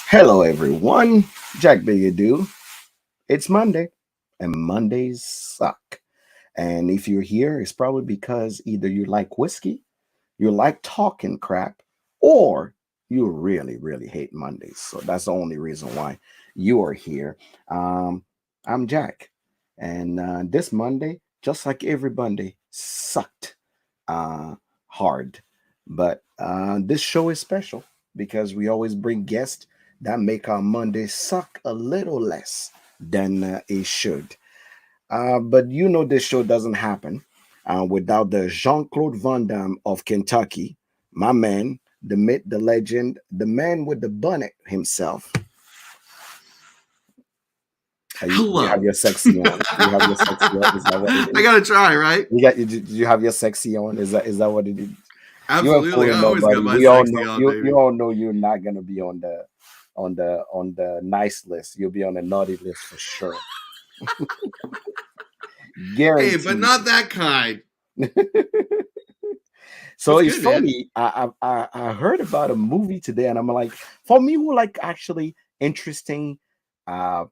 Hello, everyone. Jack Bigadoo. It's Monday, and Mondays suck. And if you're here, it's probably because either you like whiskey, you like talking crap, or you really, really hate Mondays. So that's the only reason why you are here. Um, I'm Jack, and this Monday, just like every Monday, sucked hard. But this show is special because we always bring guests that make our Monday suck a little less than it should. But you know, this show doesn't happen without the Jean Claude Van Damme of Kentucky, my man, the myth, the legend, the man with the bonnet himself. You have Hello. your sexy on. You have your sexy on. Is that what it I is? gotta try, right? You have your sexy on? Is that what it is? You ain't Absolutely. fooling I always got nobody. my We all know sexy on, you. baby. You all know you're not gonna be on the nice list. You'll be on the naughty list for sure. Hey, but Guaranteed. not that kind. So What's it's good, man? funny. I heard about a movie today, and I'm like, for me, who like actually interesting uh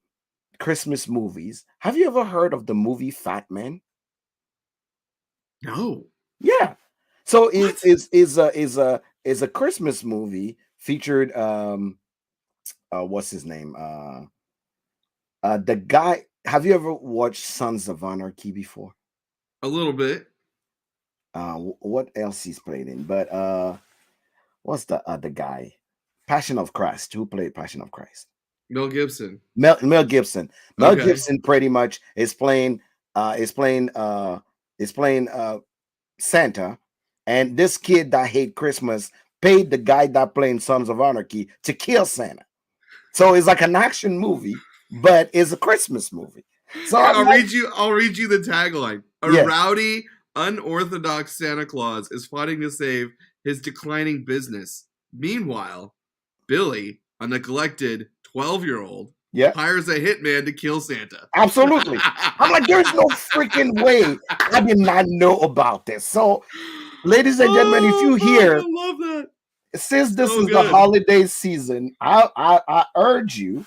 Christmas movies. Have you ever heard of the movie Fat Man? No. Yeah. So is What? is is a is a is a Christmas movie featured what's his name? The guy. Have you ever watched Sons of Anarchy before? A little bit. What else he's played in? But what's the other guy? Passion of Christ. Who played Passion of Christ? Mel Gibson. Mel Gibson. Mel Okay. Gibson pretty much is playing Santa, and this kid that hate Christmas paid the guy that playing Sons of Anarchy to kill Santa. So it's like an action movie, but it's a Christmas movie. So Here, I'm like, I'll read you the tagline. A yes, rowdy, unorthodox Santa Claus is fighting to save his declining business. Meanwhile, Billy, a neglected 12-year-old, yeah, hires a hitman to kill Santa. absolutely. I'm like, there's no freaking way I did not know about this. So, ladies and gentlemen, if Oh you fuck, hear, I love that. since this So is the good. holiday season, I urge you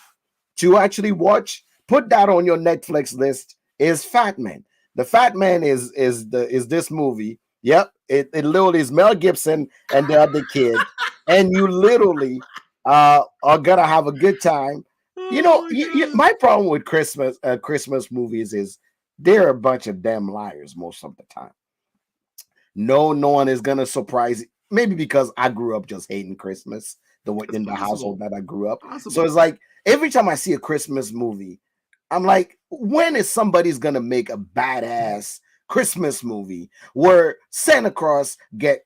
to actually watch, put that on your Netflix list, is Fat Man. The Fat Man is this movie. Yep, it literally is Mel Gibson and the other kid, and you literally are gonna have a good time. You Oh know, my god. my problem with Christmas movies is they're a bunch of damn liars most of the time. No one is gonna surprise. Maybe because I grew up just hating Christmas the way That's in the household possible. that I grew up. So Possible. it's like every time I see a Christmas movie, I'm like, when is somebody's gonna make a badass Christmas movie where Santa Claus get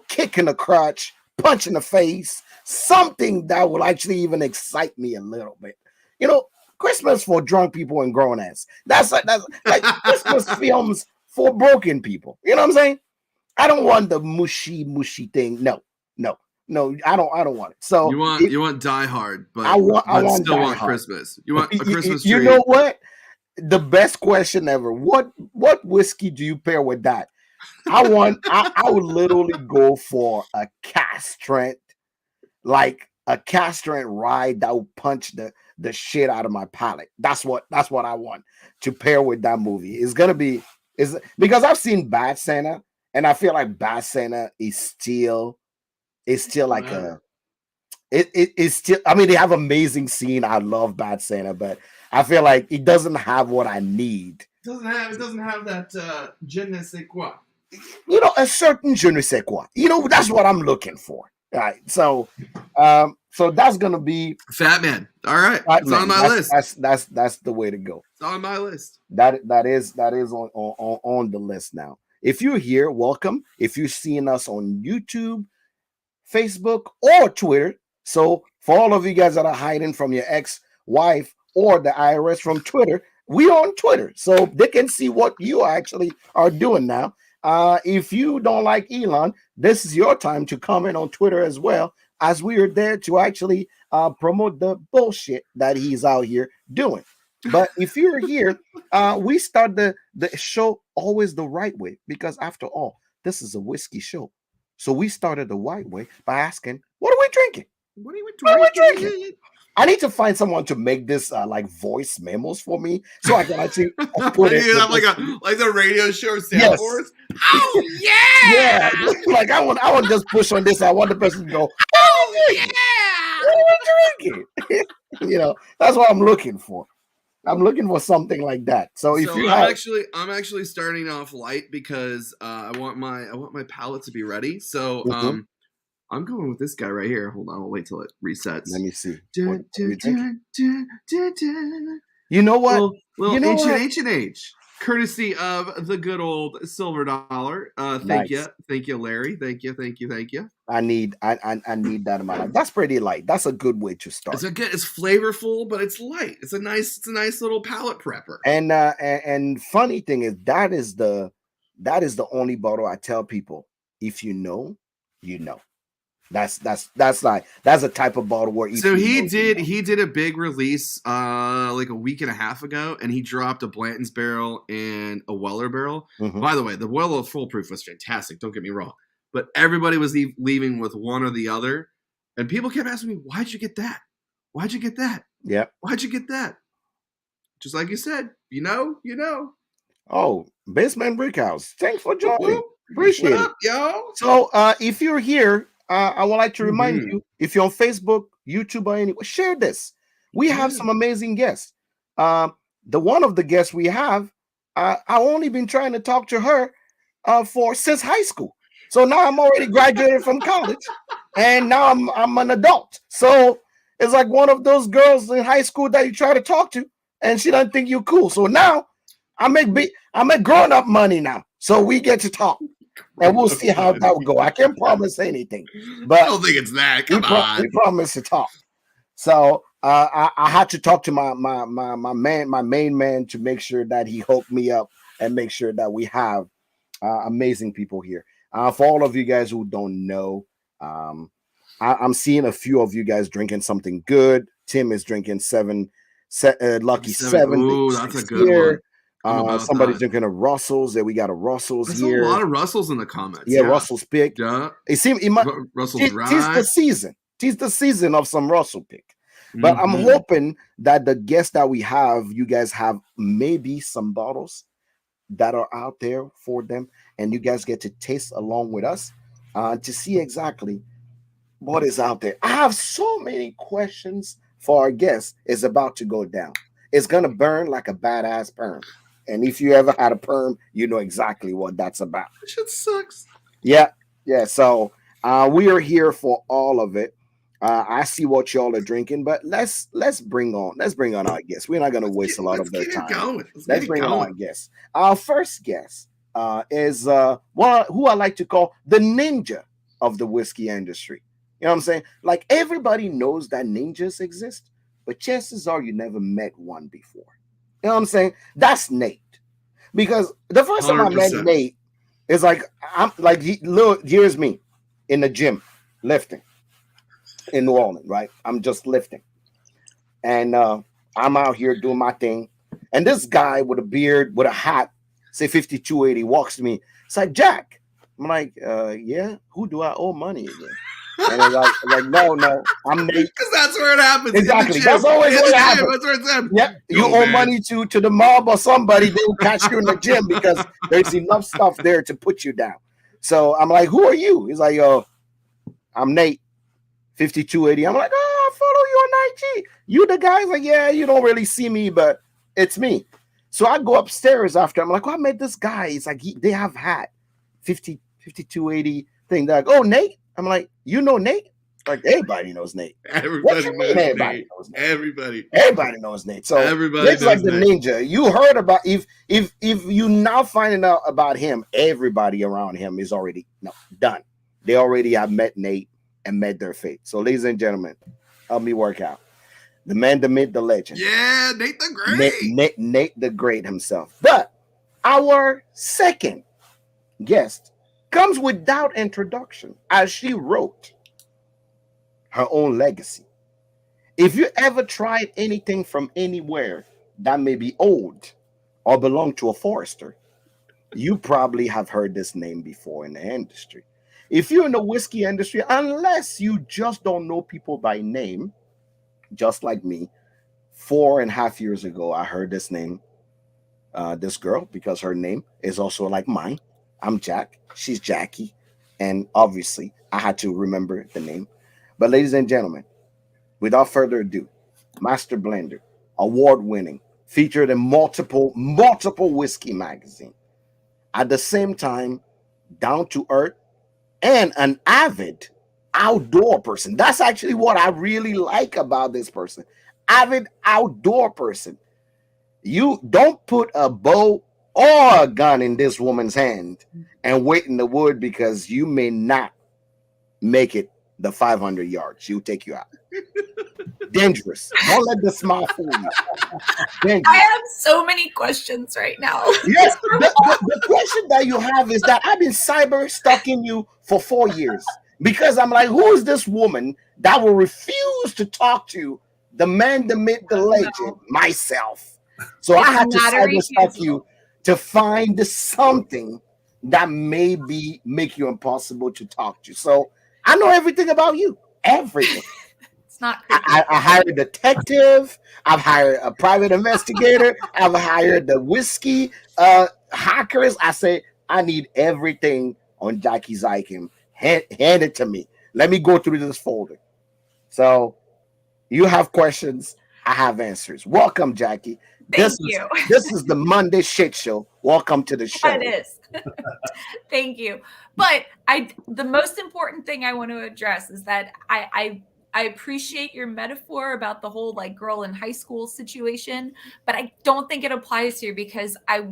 kick in the crotch, punch in the face, something that will actually even excite me a little bit. You know, Christmas for drunk people and grown ass. That's like Christmas films for broken people. You know what I'm saying? I don't want the mushy thing. No, no, no. I don't want it. So You want Die Hard, I but want still Die want Hard. Christmas. You want a You, Christmas you know tree. what? The best question ever. What whiskey do you pair with that? I would literally go for a castrant, like a castrant ride that would punch the shit out of my palate. That's what I want to pair with that movie. It's gonna be is because I've seen Bad Santa, and I feel like Bad Santa is still like Better. it's still. I mean, they have amazing scene. I love Bad Santa, but I feel like it doesn't have what I need. It doesn't have that je ne sais quoi. A certain je ne sais quoi. That's what I'm looking for. Right. So that's gonna be Fat Man. All right. Fat It's on Man. my That's list. that's that's that's the way to go. It's on my list. That is on the list now. If you're here, welcome. If you're seeing us on YouTube, Facebook, or Twitter, so for all of you guys that are hiding from your ex-wife or the IRS from Twitter, we on Twitter, so they can see what you actually are doing now. If you don't like Elon, this is your time to comment on Twitter as well, as we are there to actually promote the bullshit that he's out here doing. But if you're here, we start the show always the right way because after all, this is a whiskey show. So we started the white way by asking, what are we drinking? What are you What are we drinking? drinking? I need to find someone to make this like voice memos for me so I can actually put it You with have this. like the radio show Yes. soundboards. Oh Yeah. yeah! Like I want to just push on this. I want the person to go, what are Oh we drinking? yeah! What are we drinking? That's what I'm looking for. I'm looking for something like that. So if So you have I'm actually starting off light because I want my palate to be ready. So Mhm. I'm going with this guy right here. Hold on, I'll wait till it resets. Let me see. What Dun, are dun, you drinking? dun, dun, dun, dun. You know what? Little You know ancient what? ancient age, courtesy of the good old silver dollar. Nice. Thank you, Larry. Thank you. I need that in my life. That's pretty light. That's a good way to start. It's flavorful, but it's light. It's a nice little palate prepper. And funny thing is that is the only bottle I tell people, if you know, you know. That's a type of bottle where if So you know, you know. he did a big release like a week and a half ago, and he dropped a Blanton's barrel and a Weller barrel. Mhm. By the way, the Weller Foolproof was fantastic. Don't get me wrong, but everybody was leaving with one or the other, and people kept asking me, "Why'd you get that? Why'd you get that? Yep. Why'd you get that?" Just like you said, you know. Oh, Basement Brickhouse. Thanks for Whoop, joining. whoop. What Appreciate it. up, y'all? So if you're here, I would like to remind Mm-hmm. you, if you're on Facebook, YouTube, or anywhere, share this. We have Yeah. some amazing guests. The one of the guests we have, I've only been trying to talk to her for since high school. So now I'm already graduated from college, and now I'm an adult. So it's like one of those girls in high school that you try to talk to, and she doesn't think you're cool. So now I make grown up money now, so we get to talk, and we'll see how that will go. I can't promise anything, I but don't think it's that. we Come on. we promise to talk. So I had to talk to my main man to make sure that he hooked me up and make sure that we have amazing people here. For all of you guys who don't know, I'm seeing a few of you guys drinking something good. Tim is drinking Lucky Seven. Ooh, that's a good one. Here. I'm about Somebody's that. drinking a Russell's. There we got a Russell's I saw a here. lot of Russells in the comments. Yeah, Russell's pick. Yeah. It might Russell's tis the Dry. season. Tis the season of some Russell pick. But I'm Mhm. hoping that the guests that we have, you guys have maybe some bottles that are out there for them, and you guys get to taste along with us to see exactly what is out there. I have so many questions for our guests. It's about to go down. It's gonna burn like a badass perm. And if you ever had a perm, you know exactly what that's about. That shit sucks. Yeah, yeah. So we are here for all of it. I see what y'all are drinking, but let's bring on our guests. We're not gonna waste a lot Let's of their get it time. going. Let's bring on our guests. Our first guest is one who I like to call the ninja of the whiskey industry. You know what I'm saying? Like everybody knows that ninjas exist, but chances are you never met one before. You know what I'm saying? That's Nate. Because the first time I met 100%. Nate, it's like I'm like here's me in the gym lifting in New Orleans, right? I'm just lifting, and I'm out here doing my thing, and this guy with a beard, with a hat, say 5280, walks to me. It's like, Jack. I'm like, yeah. Who do I owe money again? And it's like, no, I'm Nate. Because that's where it happens. Exactly. In the gym. That's always in what the happens. gym. That's where it's at. Yeah, you Yo, owe man. money to the mob or somebody. They will catch you in the gym because there's enough stuff there to put you down. So I'm like, who are you? He's like, yo, I'm Nate, 5280. I'm like, oh, I follow you on IG. You the guy? He's like, yeah, you don't really see me, but it's me. So I go upstairs after. I'm like, oh, I met this guy. He's like, they have hat 5280 thing. They're like, oh, Nate. I'm like, you know Nate? Like everybody knows Nate. Everybody knows everybody Nate. knows Nate? Everybody knows Nate. So Everybody it's like knows the Nate. ninja. You heard about if you now finding out about him, everybody around him is already done. They already have met Nate and met their fate. So, ladies and gentlemen, help me work out. The man, the myth, the legend. Yeah, Nate the Great. Nate the Great himself. But our second guest comes without introduction, as she wrote her own legacy. If you ever tried anything from anywhere that may be old or belong to a forester, you probably have heard this name before in the industry. If you're in the whiskey industry, unless you just don't know people by name, just like me, 4.5 years ago, I heard this name, this girl, because her name is also like mine. I'm Jack. She's Jackie. And obviously, I had to remember the name. But, ladies and gentlemen, without further ado, Master Blender, award winning, featured in multiple whiskey magazine. At the same time, down to earth and an avid outdoor person. That's actually what I really like about this person. Avid outdoor person. You don't put a bow or a gun in this woman's hand and wait in the wood, because you may not make it the 500 yards. She'll take you out. Dangerous. Don't let the smile fool you. Dangerous. I have so many questions right now. Yes, the question that you have is that I've been cyber stalking you for 4 years, because I'm like, who is this woman that will refuse to talk to the man, the myth, the legend, myself? So I had to cyber stalk you to find something that maybe make you impossible to talk to. So I know everything about you, everything. It's not I hired a detective. I've hired a private investigator. I've hired the whiskey hackers. I say, I need everything on Jackie Zykan. Hand it to me. Let me go through this folder. So you have questions. I have answers. Welcome, Jackie. Thank you. This is the Monday Shit Show. Welcome to the show. It is. Thank you. But the most important thing I want to address is that I appreciate your metaphor about the whole like girl in high school situation, but I don't think it applies here, because I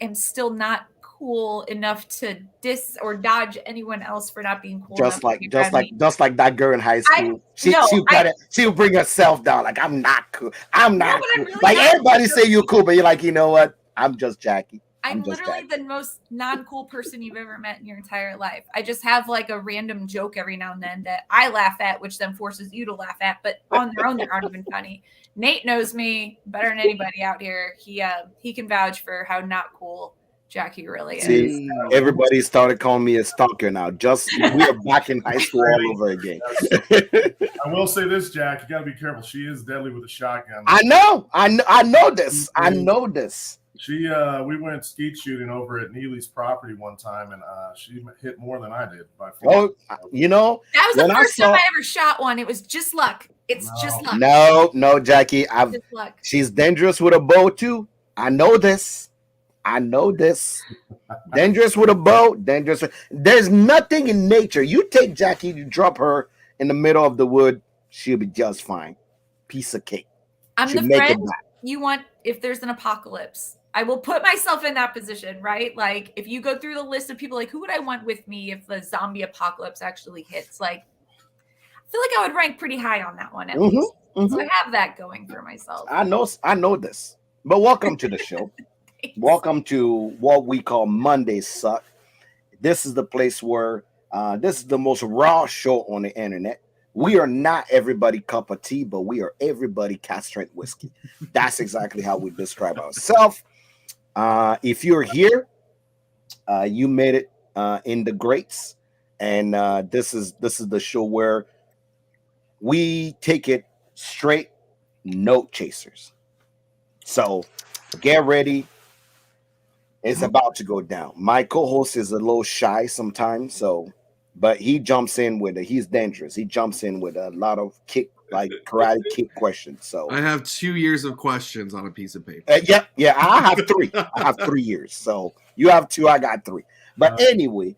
am still not cool enough to diss or dodge anyone else for not being cool. Just like that girl in high school. She'll bring herself down. Like, I'm not cool. I'm not cool. Really like, everybody say you're cool, but you're like, you know what? I'm just Jackie. I'm literally the most non-cool person you've ever met in your entire life. I just have like a random joke every now and then that I laugh at, which then forces you to laugh at, but on their own, they aren't even funny. Nate knows me better than anybody out here. He can vouch for how not cool Jackie really is. See, everybody started calling me a stalker now. We are back in high school all over again. I will say this, Jack, you got to be careful. She is deadly with a shotgun. I know this. I know this. We went skeet shooting over at Neely's property one time, and she hit more than I did by far. Oh, you know, that was the first time I ever shot one. It was just luck. It's just luck. No, Jackie. She's dangerous with a bow too. I know this. Dangerous with a bow. Dangerous. There's nothing in nature. You take Jackie, you drop her in the middle of the wood, she'll be just fine. Piece of cake. I'm the friend you want if there's an apocalypse. I will put myself in that position, right? Like, if you go through the list of people, like, who would I want with me if the zombie apocalypse actually hits? Like, I feel like I would rank pretty high on that one at least. Mm-hmm. So I have that going for myself. I know this. But welcome to the show. Welcome to what we call Monday Suck. This is the place where this is the most raw show on the internet. We are not everybody cup of tea, but we are everybody castrate whiskey. That's exactly how we describe ourselves. If you're here, you made it in the greats, and this is the show where we take it straight, note chasers. So get ready. It's about to go down. My co-host is a little shy sometimes, but he jumps in he's dangerous. He jumps in with a lot of karate kick questions. So I have 2 years of questions on a piece of paper. Yeah. I have 3. I have 3 years. So you have 2. I got 3. But anyway,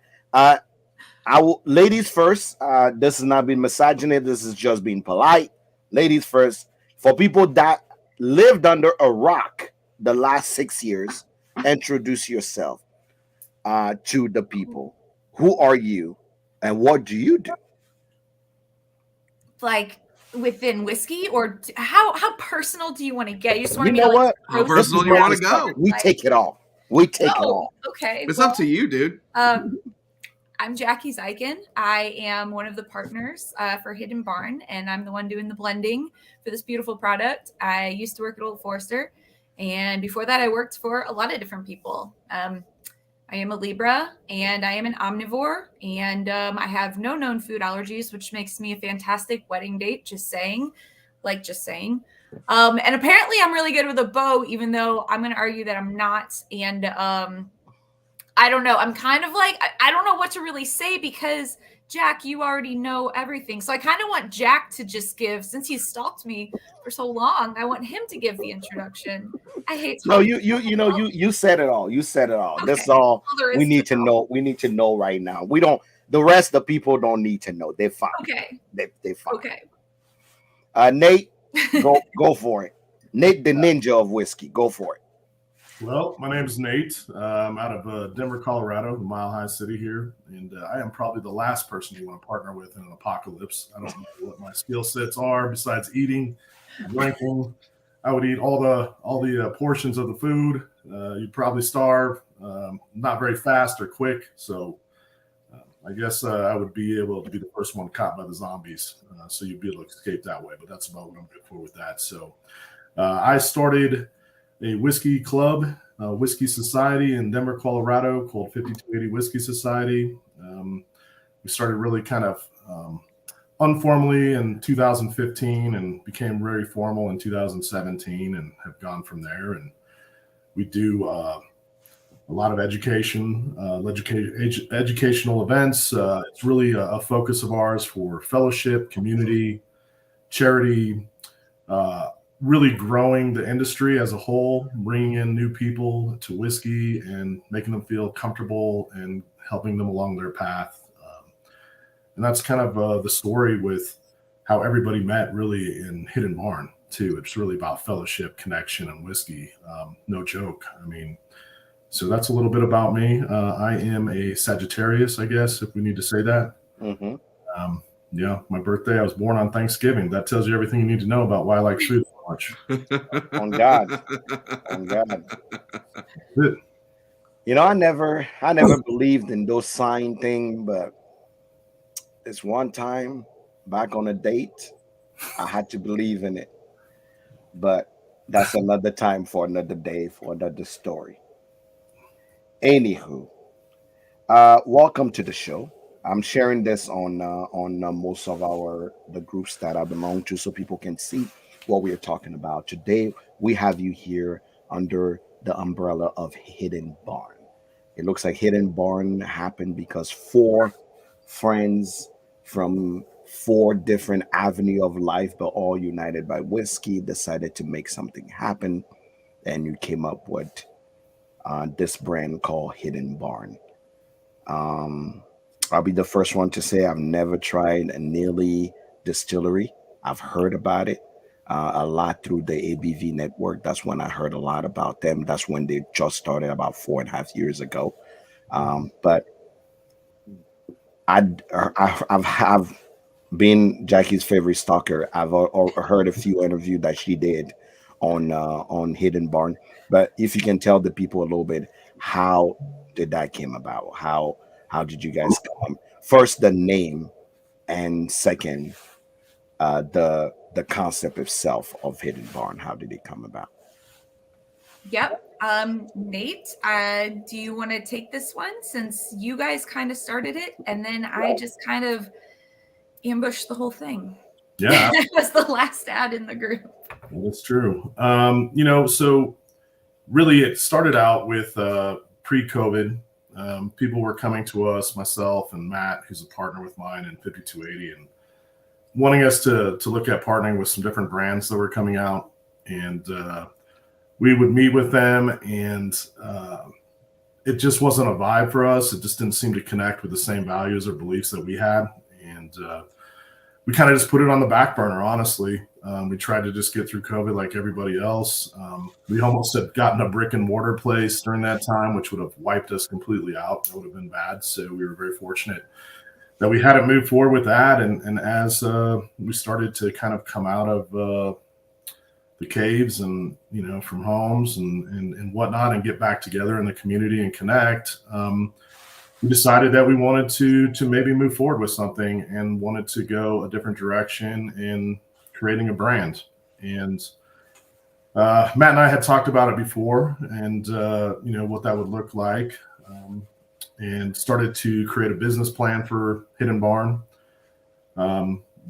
ladies first. This is not being misogynist. This is just being polite. Ladies first. For people that lived under a rock the last 6 years, introduce yourself to the people. Who are you? And what do you do? Like within whiskey, or how personal do you want to get? You just want to be what? How personal do you want to go? We take it all. It all. Okay. It's up to you, dude. I'm Jackie Zykan. I am one of the partners for Hidden Barn, and I'm the one doing the blending for this beautiful product. I used to work at Old Forester, and before that I worked for a lot of different people. I am a Libra, and I am an omnivore, and I have no known food allergies, which makes me a fantastic wedding date. Just saying, just saying. And apparently, I'm really good with a bow, even though I'm going to argue that I'm not. And I don't know. I'm kind of like I don't know what to really say because Jack, you already know everything. So I kind of want Jack to just give, since he's stalked me for so long. I want him to give the introduction. I hate. No, you said it all. You said it all. Okay. That's all there is we need to know. We need to know right now. We don't. The rest of the people don't need to know. They're fine. Okay. They're fine. Okay. Nate, go for it. Nate, the ninja of whiskey. Go for it. Well, my name is Nate. I'm out of Denver, Colorado, the Mile High City here, and I am probably the last person you want to partner with in an apocalypse. I don't know what my skill sets are besides eating, drinking. I would eat all the portions of the food. You'd probably starve. Not very fast or quick, so I guess I would be able to be the first one caught by the zombies. So you'd be able to escape that way. But that's about what I'm good for with that. So I started a whiskey club, whiskey society in Denver, Colorado, called 5280 Whiskey Society. We started really kind of informally in 2015 and became very formal in 2017 and have gone from there. And we do a lot of educational events. It's really a focus of ours for fellowship, community, charity, really growing the industry as a whole, bringing in new people to whiskey and making them feel comfortable and helping them along their path. And that's kind of the story with how everybody met really in Hidden Barn too. It's really about fellowship, connection, and whiskey. No joke. I mean, so that's a little bit about me. I am a Sagittarius, I guess, if we need to say that. Mm-hmm. Yeah, my birthday, I was born on Thanksgiving. That tells you everything you need to know about why I like food so much. On God. On God. You know, I never believed in those sign thing, but this one time back on a date, I had to believe in it. But that's another time for another day, for another story. Anywho, welcome to the show. I'm sharing this on most of the groups that I belong to, so people can see what we are talking about. Today, we have you here under the umbrella of Hidden Barn. It looks like Hidden Barn happened because four friends from four different avenue of life, but all united by whiskey, decided to make something happen, and you came up with this brand called Hidden Barn. I'll be the first one to say I've never tried a Neely distillery. I've heard about it a lot through the ABV network. That's when I heard a lot about them. That's when they just started about 4.5 years ago. But I've been Jackie's favorite stalker. I've heard a few interviews that she did on Hidden Barn. But if you can tell the people a little bit, how did that came about? How did you guys come? First, the name, and second, the concept itself of Hidden Barn. How did it come about? Yep. Nate, do you want to take this one since you guys kind of started it, and then I just kind of ambushed the whole thing? Yeah, I was the last ad in the group. That's true. So really, it started out with pre-COVID. People were coming to us, myself and Matt, who's a partner with mine in 5280, and wanting us to look at partnering with some different brands that were coming out. And we would meet with them, and it just wasn't a vibe for us. It just didn't seem to connect with the same values or beliefs that we had. And we kind of just put it on the back burner, honestly. We tried to just get through COVID like everybody else. We almost had gotten a brick and mortar place during that time, which would have wiped us completely out. That would have been bad. So we were very fortunate that we hadn't moved forward with that. And as we started to kind of come out of the caves and, from homes and whatnot, and get back together in the community and connect, we decided that we wanted to maybe move forward with something and wanted to go a different direction in creating a brand. And Matt and I had talked about it before, and what that would look like. and started to create a business plan for Hidden Barn.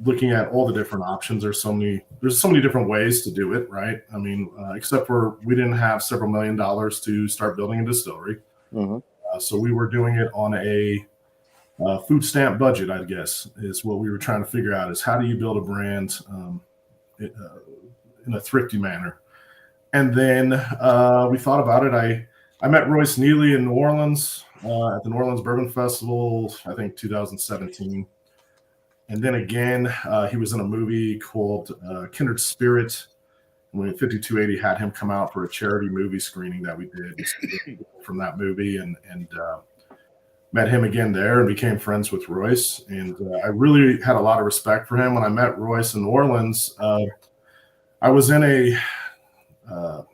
Looking at all the different options, there's so many different ways to do it, right? I mean, except for we didn't have several $1 million to start building a distillery. Mhm. So we were doing it on a food stamp budget, I guess, is what we were trying to figure out, is how do you build a brand in a thrifty manner. And then we thought about it. I met Royce Neely in New Orleans at the New Orleans Bourbon Festival, I think 2017. And then again, he was in a movie called Kindred Spirit. When 5280 had him come out for a charity movie screening that we did from that movie, and met him again there and became friends with Royce. And I really had a lot of respect for him. When I met Royce in New Orleans, I was in a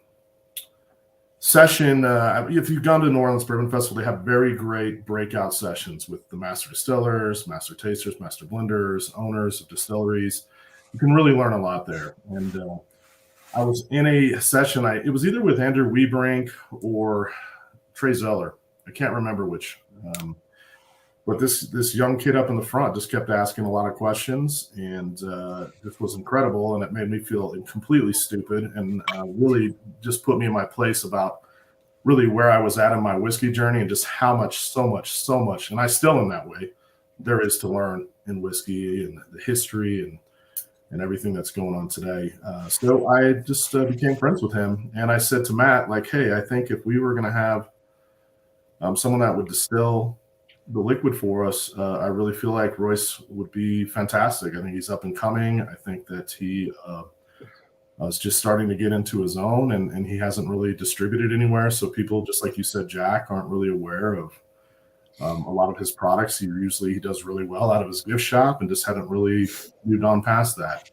session. If you've gone to New Orleans Bourbon Festival, they have very great breakout sessions with the master distillers, master tasters, master blenders, owners of distilleries. You can really learn a lot there. And I was in a session. It was either with Andrew Webrink or Trey Zeller. I can't remember which. But this young kid up in the front just kept asking a lot of questions, and this was incredible, and it made me feel completely stupid, and really just put me in my place about really where I was at in my whiskey journey, and just how much, so much, and I still am that way, there is to learn in whiskey and the history and everything that's going on today. So I just became friends with him, and I said to Matt, like, hey, I think if we were going to have someone that would distill the liquid for us, I really feel like Royce would be fantastic. I think he's up and coming. I think that he is just starting to get into his own, and he hasn't really distributed anywhere. So people, just like you said, Jack, aren't really aware of a lot of his products. He does really well out of his gift shop and just hadn't really moved on past that.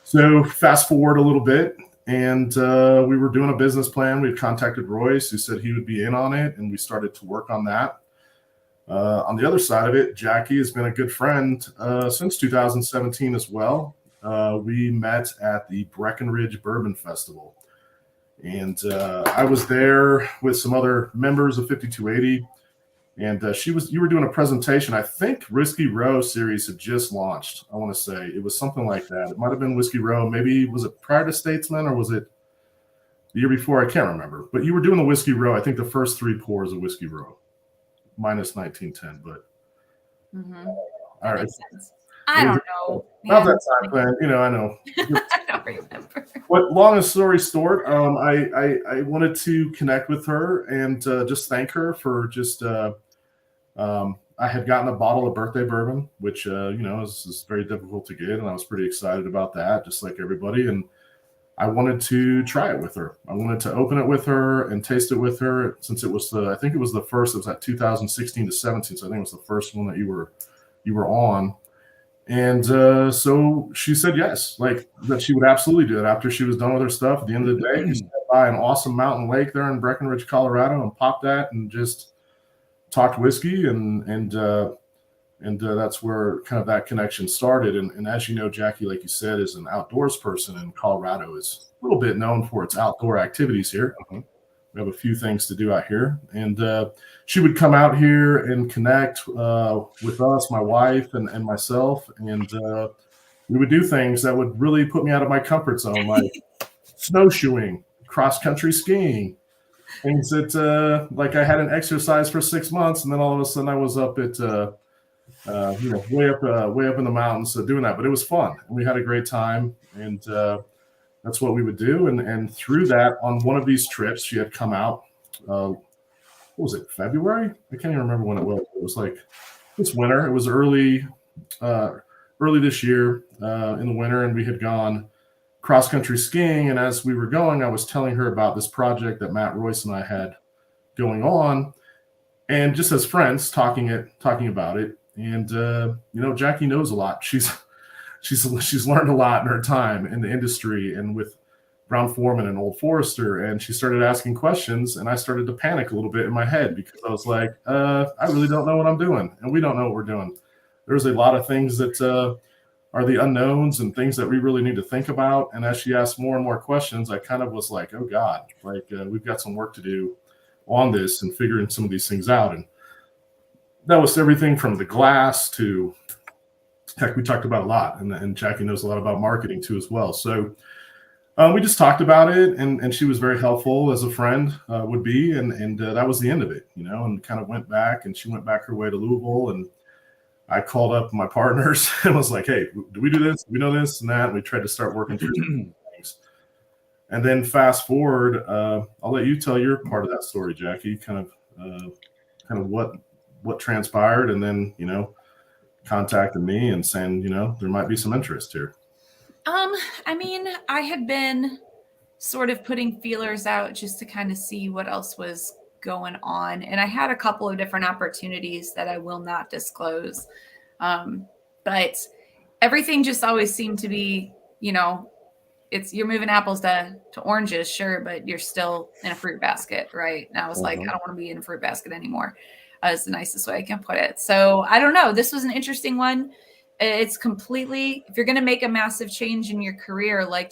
So fast forward a little bit, and we were doing a business plan. We had contacted Royce, who said he would be in on it, and we started to work on that. On the other side of it, Jackie has been a good friend since 2017 as well. We met at the Breckenridge Bourbon Festival, and I was there with some other members of 5280, and you were doing a presentation. I think Whiskey Row series had just launched. I want to say it was something like that. It might have been Whiskey Row. Maybe was it prior to Statesman, or was it the year before? I can't remember. But you were doing the Whiskey Row. I think the first 3 pours of Whiskey Row. Minus 1910, but all right. I don't know. Not that time plan, I know. I don't remember. But long story short, I wanted to connect with her and just thank her for just. I had gotten a bottle of birthday bourbon, which is very difficult to get, and I was pretty excited about that, just like everybody. And I wanted to try it with her. I wanted to open it with her and taste it with her, since it was I think it was the first. It was at 2016 to 17, so I think it was the first one that you were on. And so she said yes, like that she would absolutely do it after she was done with her stuff. At the end of the day, we stepped by an awesome mountain lake there in Breckenridge, Colorado, and popped that and just talked whiskey, and that's where kind of that connection started. And as you know, Jackie, like you said, is an outdoors person, and Colorado is a little bit known for its outdoor activities here. We have a few things to do out here. And she would come out here and connect with us, my wife and myself. And we would do things that would really put me out of my comfort zone, like snowshoeing, cross-country skiing, things that like I hadn't exercised for 6 months. And then all of a sudden I was up at way up in the mountains doing that. But it was fun, and we had a great time, and that's what we would do. And through that, on one of these trips, she had come out. What was it, February? I can't even remember when it was. It was like this winter. It was early this year in the winter, and we had gone cross country skiing. And as we were going, I was telling her about this project that Matt Royce and I had going on, and just as friends talking about it. And Jackie knows a lot. She's learned a lot in her time in the industry and with Brown-Forman and Old Forester, and she started asking questions, and I started to panic a little bit in my head, because I was like, I really don't know what I'm doing, and we don't know what we're doing. There's a lot of things that are the unknowns and things that we really need to think about. And as she asked more and more questions, I kind of was like, oh God, like we've got some work to do on this and figuring some of these things out. And that was everything from the glass to, heck, we talked about a lot. And Jackie knows a lot about marketing too as well. So we just talked about it, and she was very helpful as a friend would be. And that was the end of it, and kind of went back, and she went back her way to Louisville. And I called up my partners and was like, hey, do we do this? Do we know this and that? And we tried to start working through things. And then fast forward, I'll let you tell your part of that story, Jackie, kind of what transpired, and then, contacted me and saying, there might be some interest here. I mean, I had been sort of putting feelers out just to kind of see what else was going on. And I had a couple of different opportunities that I will not disclose. But everything just always seemed to be, you're moving apples to oranges, sure, but you're still in a fruit basket, right? And I was like, I don't want to be in a fruit basket anymore. Is the nicest way I can put it. So I don't know. This was an interesting one. It's completely, if you're going to make a massive change in your career, like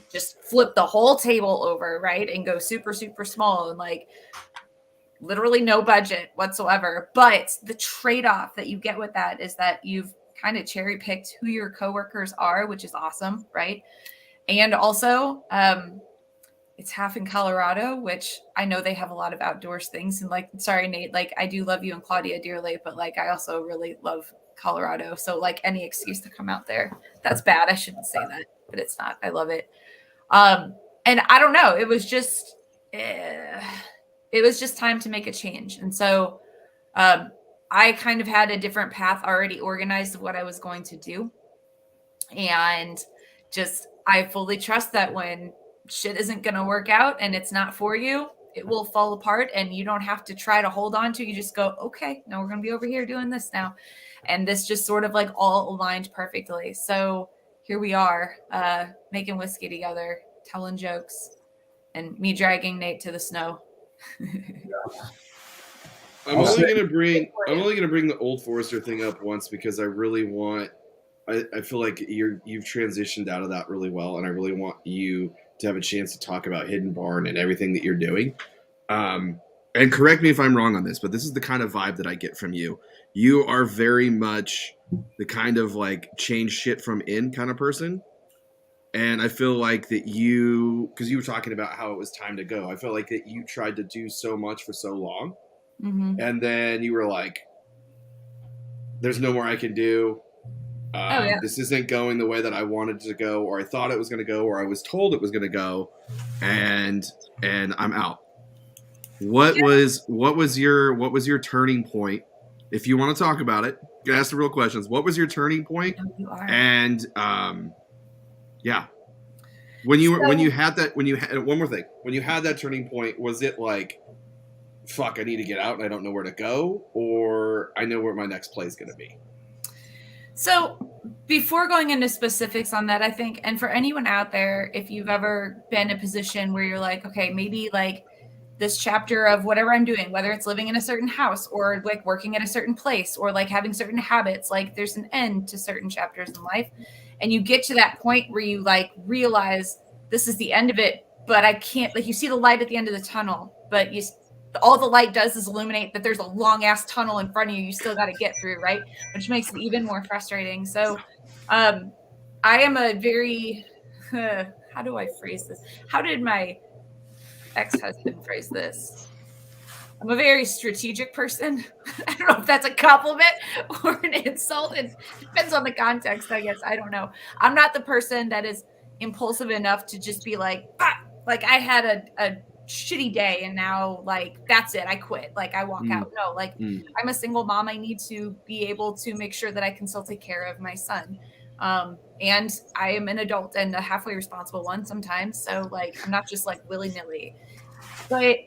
just flip the whole table over, right? And go super, super small and like literally no budget whatsoever. But the trade-off that you get with that is that you've kind of cherry picked who your coworkers are, which is awesome, right? And also, it's half in Colorado, which I know they have a lot of outdoors things. And like, sorry, Nate, like I do love you and Claudia dearly, but like, I also really love Colorado. So like any excuse to come out there, that's bad. I shouldn't say that, but it's not. I love it. And I don't know. It was just time to make a change. And so I kind of had a different path already organized of what I was going to do. And I fully trust that when shit isn't going to work out and it's not for you, it will fall apart, and you don't have to try to hold on to. You just go, okay, now we're going to be over here doing this now. And this just sort of like all aligned perfectly. So here we are, making whiskey together, telling jokes, and me dragging Nate to the snow. I'm only gonna bring the Old Forester thing up once because I really want. I feel like you've transitioned out of that really well, and I really want you to have a chance to talk about Hidden Barn and everything that you're doing. And correct me if I'm wrong on this, but this is the kind of vibe that I get from you. You are very much the kind of like change shit from in kind of person. And I feel like that because you were talking about how it was time to go. I felt like that you tried to do so much for so long. Mm-hmm. And then you were like, there's no more I can do. This isn't going the way that I wanted to go, or I thought it was going to go, or I was told it was going to go, and I'm out. What was your turning point? If you want to talk about it, you can ask the real questions. What was your turning point? And when you had that turning point, was it like, fuck, I need to get out and I don't know where to go, or I know where my next play is going to be? So before going into specifics on that, I think, and for anyone out there, if you've ever been in a position where you're like, okay, maybe like this chapter of whatever I'm doing, whether it's living in a certain house or like working at a certain place or like having certain habits, like there's an end to certain chapters in life. And you get to that point where you like realize this is the end of it, but I can't, like you see the light at the end of the tunnel, but all the light does is illuminate that there's a long ass tunnel in front of you. You still got to get through, right? Which makes it even more frustrating. So I am a very, how do I phrase this? How did my ex-husband phrase this? I'm a very strategic person. I don't know if that's a compliment or an insult. It depends on the context, I guess. I don't know. I'm not the person that is impulsive enough to just be like, like I had a shitty day and now like that's it, I quit, like I walk out. No, like I'm a single mom. I need to be able to make sure that I can still take care of my son, and I am an adult and a halfway responsible one sometimes, so like I'm not just like willy-nilly. But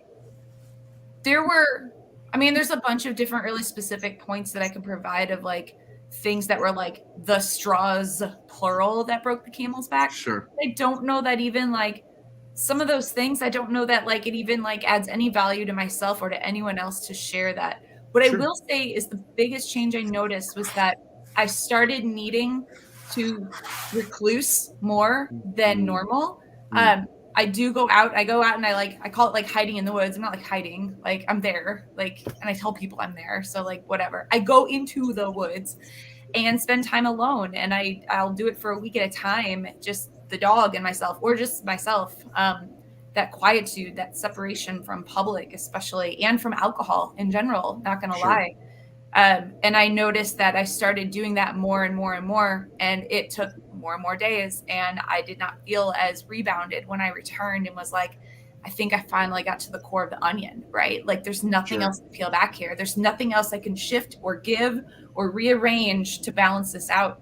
there's a bunch of different really specific points that I could provide of like things that were like the straws plural that broke the camel's back. Sure. I don't know that even like some of those things, I don't know that like it even like adds any value to myself or to anyone else to share that. What I will say is the biggest change I noticed was that I started needing to recluse more than normal. I do go out. I go out and I call it like hiding in the woods. I'm not like hiding, like I'm there, like, and I tell people I'm there. So like whatever. I go into the woods and spend time alone, and I'll do it for a week at a time, just the dog and myself, or just myself. That quietude, that separation from public, especially, and from alcohol in general. Not gonna lie. And I noticed that I started doing that more and more and more, and it took more and more days, and I did not feel as rebounded when I returned and was like, I think I finally got to the core of the onion, right? Like there's nothing else to peel back here. There's nothing else I can shift or give or rearrange to balance this out.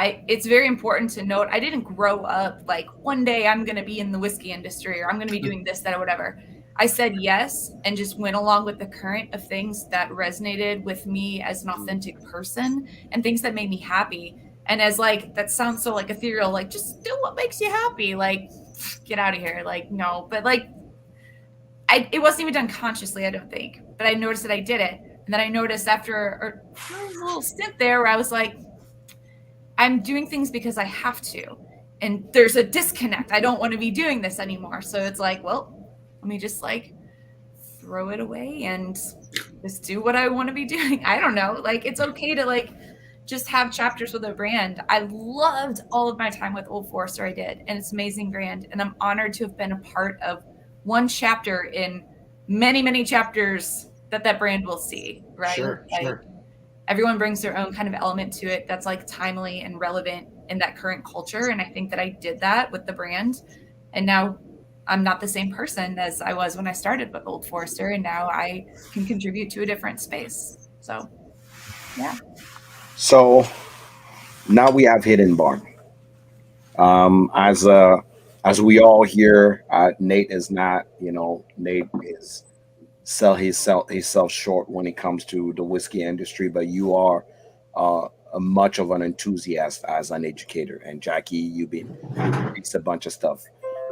It's very important to note, I didn't grow up like one day I'm going to be in the whiskey industry, or I'm going to be doing this, that, or whatever. I said yes and just went along with the current of things that resonated with me as an authentic person and things that made me happy. And as like, that sounds so like ethereal, like just do what makes you happy. Like, get out of here. Like, no, but like, it wasn't even done consciously, I don't think, but I noticed that I did it. And then I noticed after a little stint there where I was like, I'm doing things because I have to. And there's a disconnect. I don't want to be doing this anymore. So it's like, well, let me just like throw it away and just do what I want to be doing. I don't know. Like, it's okay to like just have chapters with a brand. I loved all of my time with Old Forester. I did. And it's an amazing brand. And I'm honored to have been a part of one chapter in many, many chapters that brand will see. Right. Sure. Everyone brings their own kind of element to it that's like timely and relevant in that current culture. And I think that I did that with the brand. And now I'm not the same person as I was when I started with Old Forester. And now I can contribute to a different space. So, yeah. So now we have Hidden Barn. As we all hear, Nate is not, Nate is sell himself short when it comes to the whiskey industry, but you are a much of an enthusiast as an educator. And Jackie, you've released a bunch of stuff.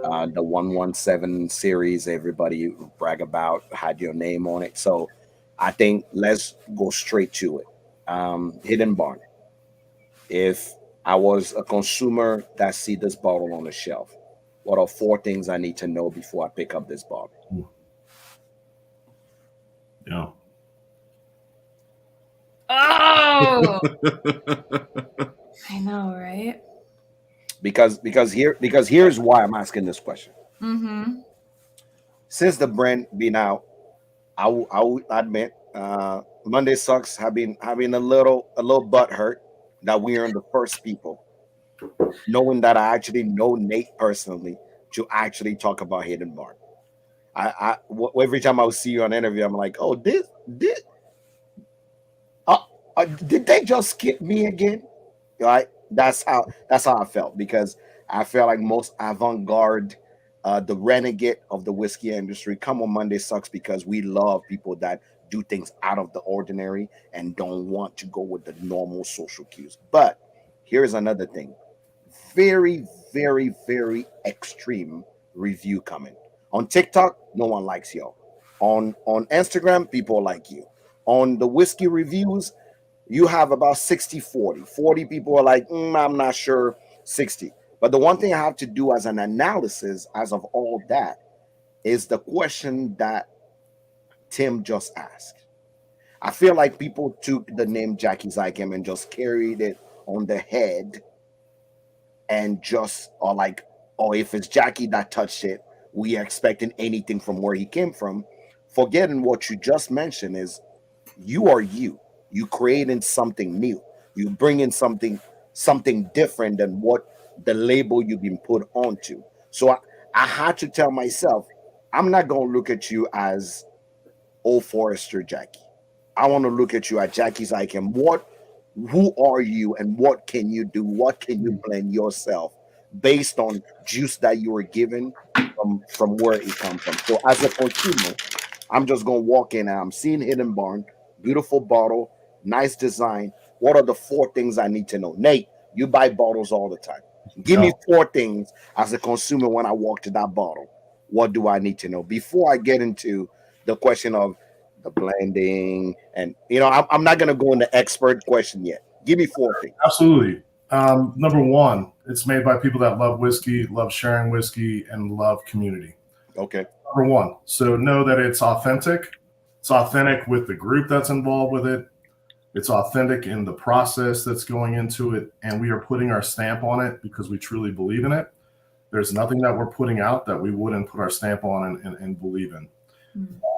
The 117 series, everybody brag about, had your name on it. So I think let's go straight to it. Hidden Barn. If I was a consumer that see this bottle on the shelf, what are 4 things I need to know before I pick up this bottle? Yeah. Oh, I know, right? Because here's why I'm asking this question. Mm-hmm. Since the brand been out, I will admit, Monday Sucks have been having a little butt hurt that we are the first people, knowing that I actually know Nate personally, to actually talk about Hidden Barn. Every time I would see you on an interview, I'm like, oh, did they just skip me again? Right? That's how I felt, because I felt like most avant-garde, the renegade of the whiskey industry, come on Monday Sucks, because we love people that do things out of the ordinary and don't want to go with the normal social cues. But here's another thing. Very, very, very extreme review coming. On TikTok, no one likes y'all. On Instagram, people like you. On the whiskey reviews, you have about 60-40. 40 people are like, I'm not sure, 60. But the one thing I have to do as an analysis as of all that is the question that Tim just asked. I feel like people took the name Jackie Zykan and just carried it on the head and just are like, oh, if it's Jackie that touched it, we are expecting anything from where he came from. Forgetting what you just mentioned is you are you. You creating something new. You bringing something different than what the label you've been put onto. So I had to tell myself, I'm not going to look at you as Old Forester Jackie. I want to look at you at Jackie's Icon. Who are you and what can you do? What can you blend yourself based on juice that you were given from where it comes from? So as a consumer, I'm just going to walk in and I'm seeing Hidden Barn, beautiful bottle, nice design. What are the 4 things I need to know? Nate, you buy bottles all the time. Give me 4 things as a consumer when I walk to that bottle. What do I need to know before I get into the question of the blending? And I'm not going to go into expert question yet. Give me 4 things. Absolutely. Number 1, It's made by people that love whiskey, love sharing whiskey, and love community. Okay. Number one. So know that it's authentic. It's authentic with the group that's involved with it. It's authentic in the process that's going into it. And we are putting our stamp on it because we truly believe in it. There's nothing that we're putting out that we wouldn't put our stamp on and believe in.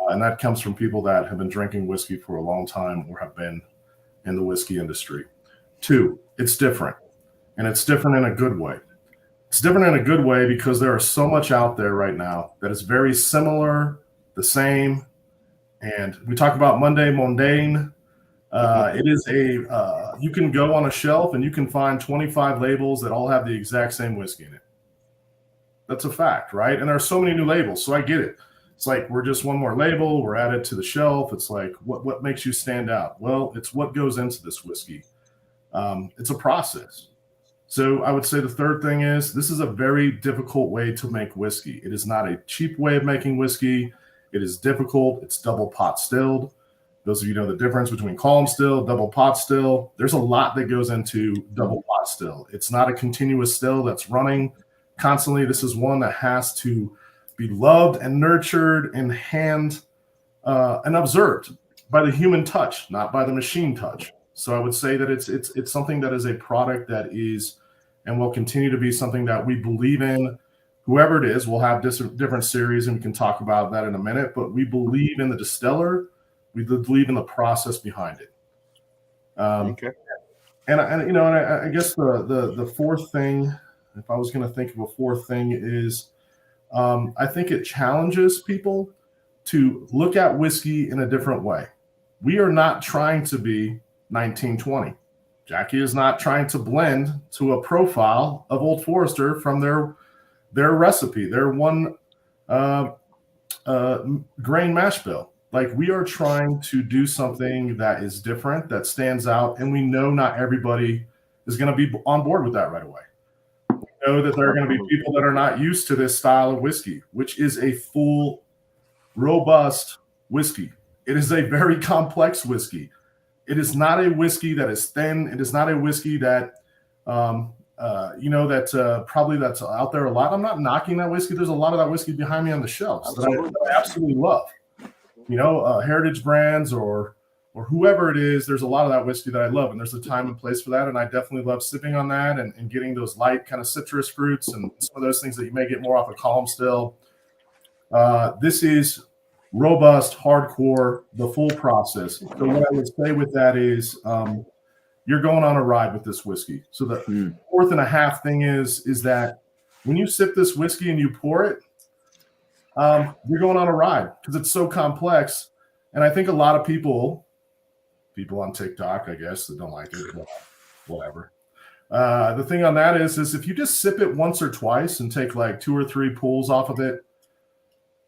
And that comes from people that have been drinking whiskey for a long time or have been in the whiskey industry. 2, it's different. And it's different in a good way. It's different in a good way because there is so much out there right now that is very similar, the same. And we talk about Monday mundane. It is you can go on a shelf and you can find 25 labels that all have the exact same whiskey in it. That's a fact, right? And there are so many new labels, so I get it. It's like we're just one more label, we're added to the shelf. It's like, what makes you stand out? Well, it's what goes into this whiskey. It's a process. So I would say the third thing is this is a very difficult way to make whiskey. It is not a cheap way of making whiskey. It is difficult. It's double pot stilled. Those of you know the difference between column still, double pot still. There's a lot that goes into double pot still. It's not a continuous still that's running constantly. This is one that has to be loved and nurtured and and observed by the human touch, not by the machine touch. So I would say that it's something that is a product that is and will continue to be something that we believe in. Whoever it is, we'll have different series, and we can talk about that in a minute. But we believe in the distiller. We believe in the process behind it. Okay. And I guess the fourth thing, if I was going to think of a fourth thing, is I think it challenges people to look at whiskey in a different way. We are not trying to be 1920. Jackie is not trying to blend to a profile of Old Forester from their recipe, their one grain mash bill. Like, we are trying to do something that is different, that stands out, and we know not everybody is going to be on board with that right away. We know that there are going to be people that are not used to this style of whiskey, which is a full, robust whiskey. It is a very complex whiskey. It is not a whiskey that is thin. It is not a whiskey that, probably that's out there a lot. I'm not knocking that whiskey. There's a lot of that whiskey behind me on the shelves that I absolutely love. Heritage brands or whoever it is, there's a lot of that whiskey that I love, and there's a time and place for that. And I definitely love sipping on that and getting those light kind of citrus fruits and some of those things that you may get more off a column still. This is robust, hardcore, the full process. So what I would say with that is you're going on a ride with this whiskey. So the fourth and a half thing is that when you sip this whiskey and you pour it, you're going on a ride because it's so complex. And I think a lot of people on TikTok, I guess, that don't like it, but whatever. The thing on that is if you just sip it once or twice and take like 2 or 3 pulls off of it,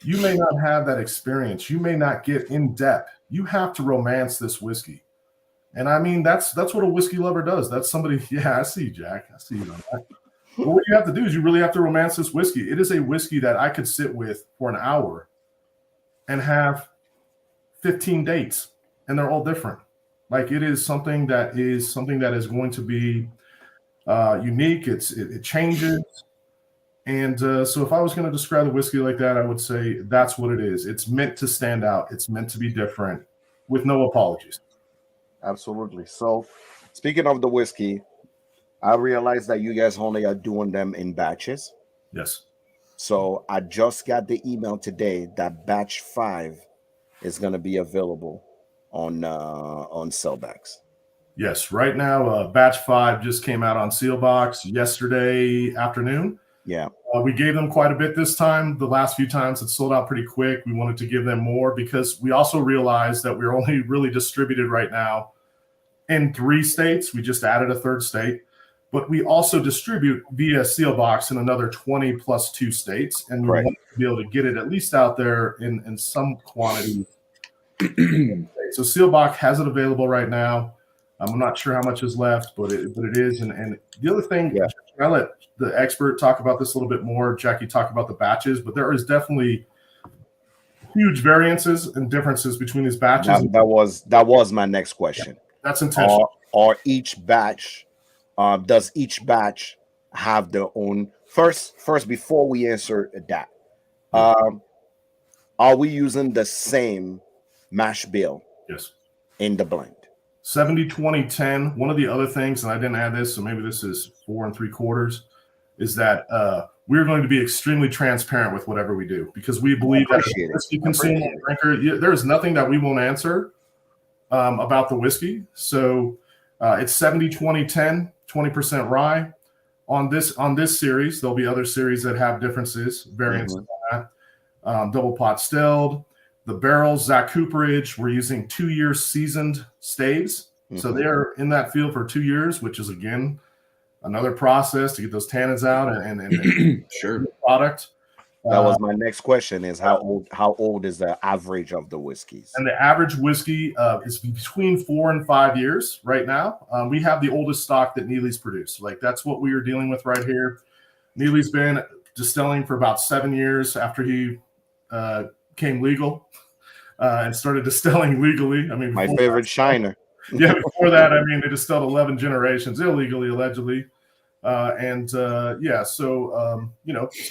you may not have that experience. You may not get in depth. You have to romance this whiskey. And I mean, that's what a whiskey lover does. That's somebody, yeah, I see you, Jack. I see you on that. But what you have to do is you really have to romance this whiskey. It is a whiskey that I could sit with for an hour and have 15 dates, and they're all different. Like, it is something that is going to be unique. It changes. And so if I was going to describe the whiskey like that, I would say that's what it is. It's meant to stand out. It's meant to be different with no apologies. Absolutely. So speaking of the whiskey, I realize that you guys only are doing them in batches. Yes. So I just got the email today that batch 5 is going to be available on Sellbacks. Yes. Right now, batch 5 just came out on Sealbox yesterday afternoon. Yeah. We gave them quite a bit this time. The last few times it sold out pretty quick. We wanted to give them more because we also realized that we're only really distributed right now in 3 states. We just added a 3rd state, but we also distribute via Sealbox in another 20 plus 2 states. And we want to be able to get it at least out there in some quantity. So Sealbox has it available right now. I'm not sure how much is left, but it is. And the other thing, I let the expert talk about this a little bit more. Jackie talked about the batches, but there is definitely huge variances and differences between these batches. That was my next question. That's intentional. Or each batch, does each batch have their own. First, before we answer that, Yeah. are we using the same mash bill Yes. in the blend? 70, 20, 10. One of the other things, and I didn't add this, so maybe this is 4 3/4, is that we're going to be extremely transparent with whatever we do, because we believe that as a whiskey consumer, drinker, there is nothing that we won't answer about the whiskey. So it's 70, 20, 10, 20% rye. On this series, there'll be other series that have differences, variants on that. Double pot stilled. The barrels, Zach Cooperage, we're using 2-year seasoned staves. So they're in that field for 2 years, which is, again, another process to get those tannins out and sure. product. That was my next question: is how old is the average of the whiskeys? And the average whiskey is between 4 and 5 years right now. We have the oldest stock that Neely's produced. Like, that's what we are dealing with right here. Neely's been distilling for about 7 years after he came legal and started distilling legally. I mean, my favorite shiner. Yeah, before that, I mean, they distilled 11 generations illegally, allegedly. So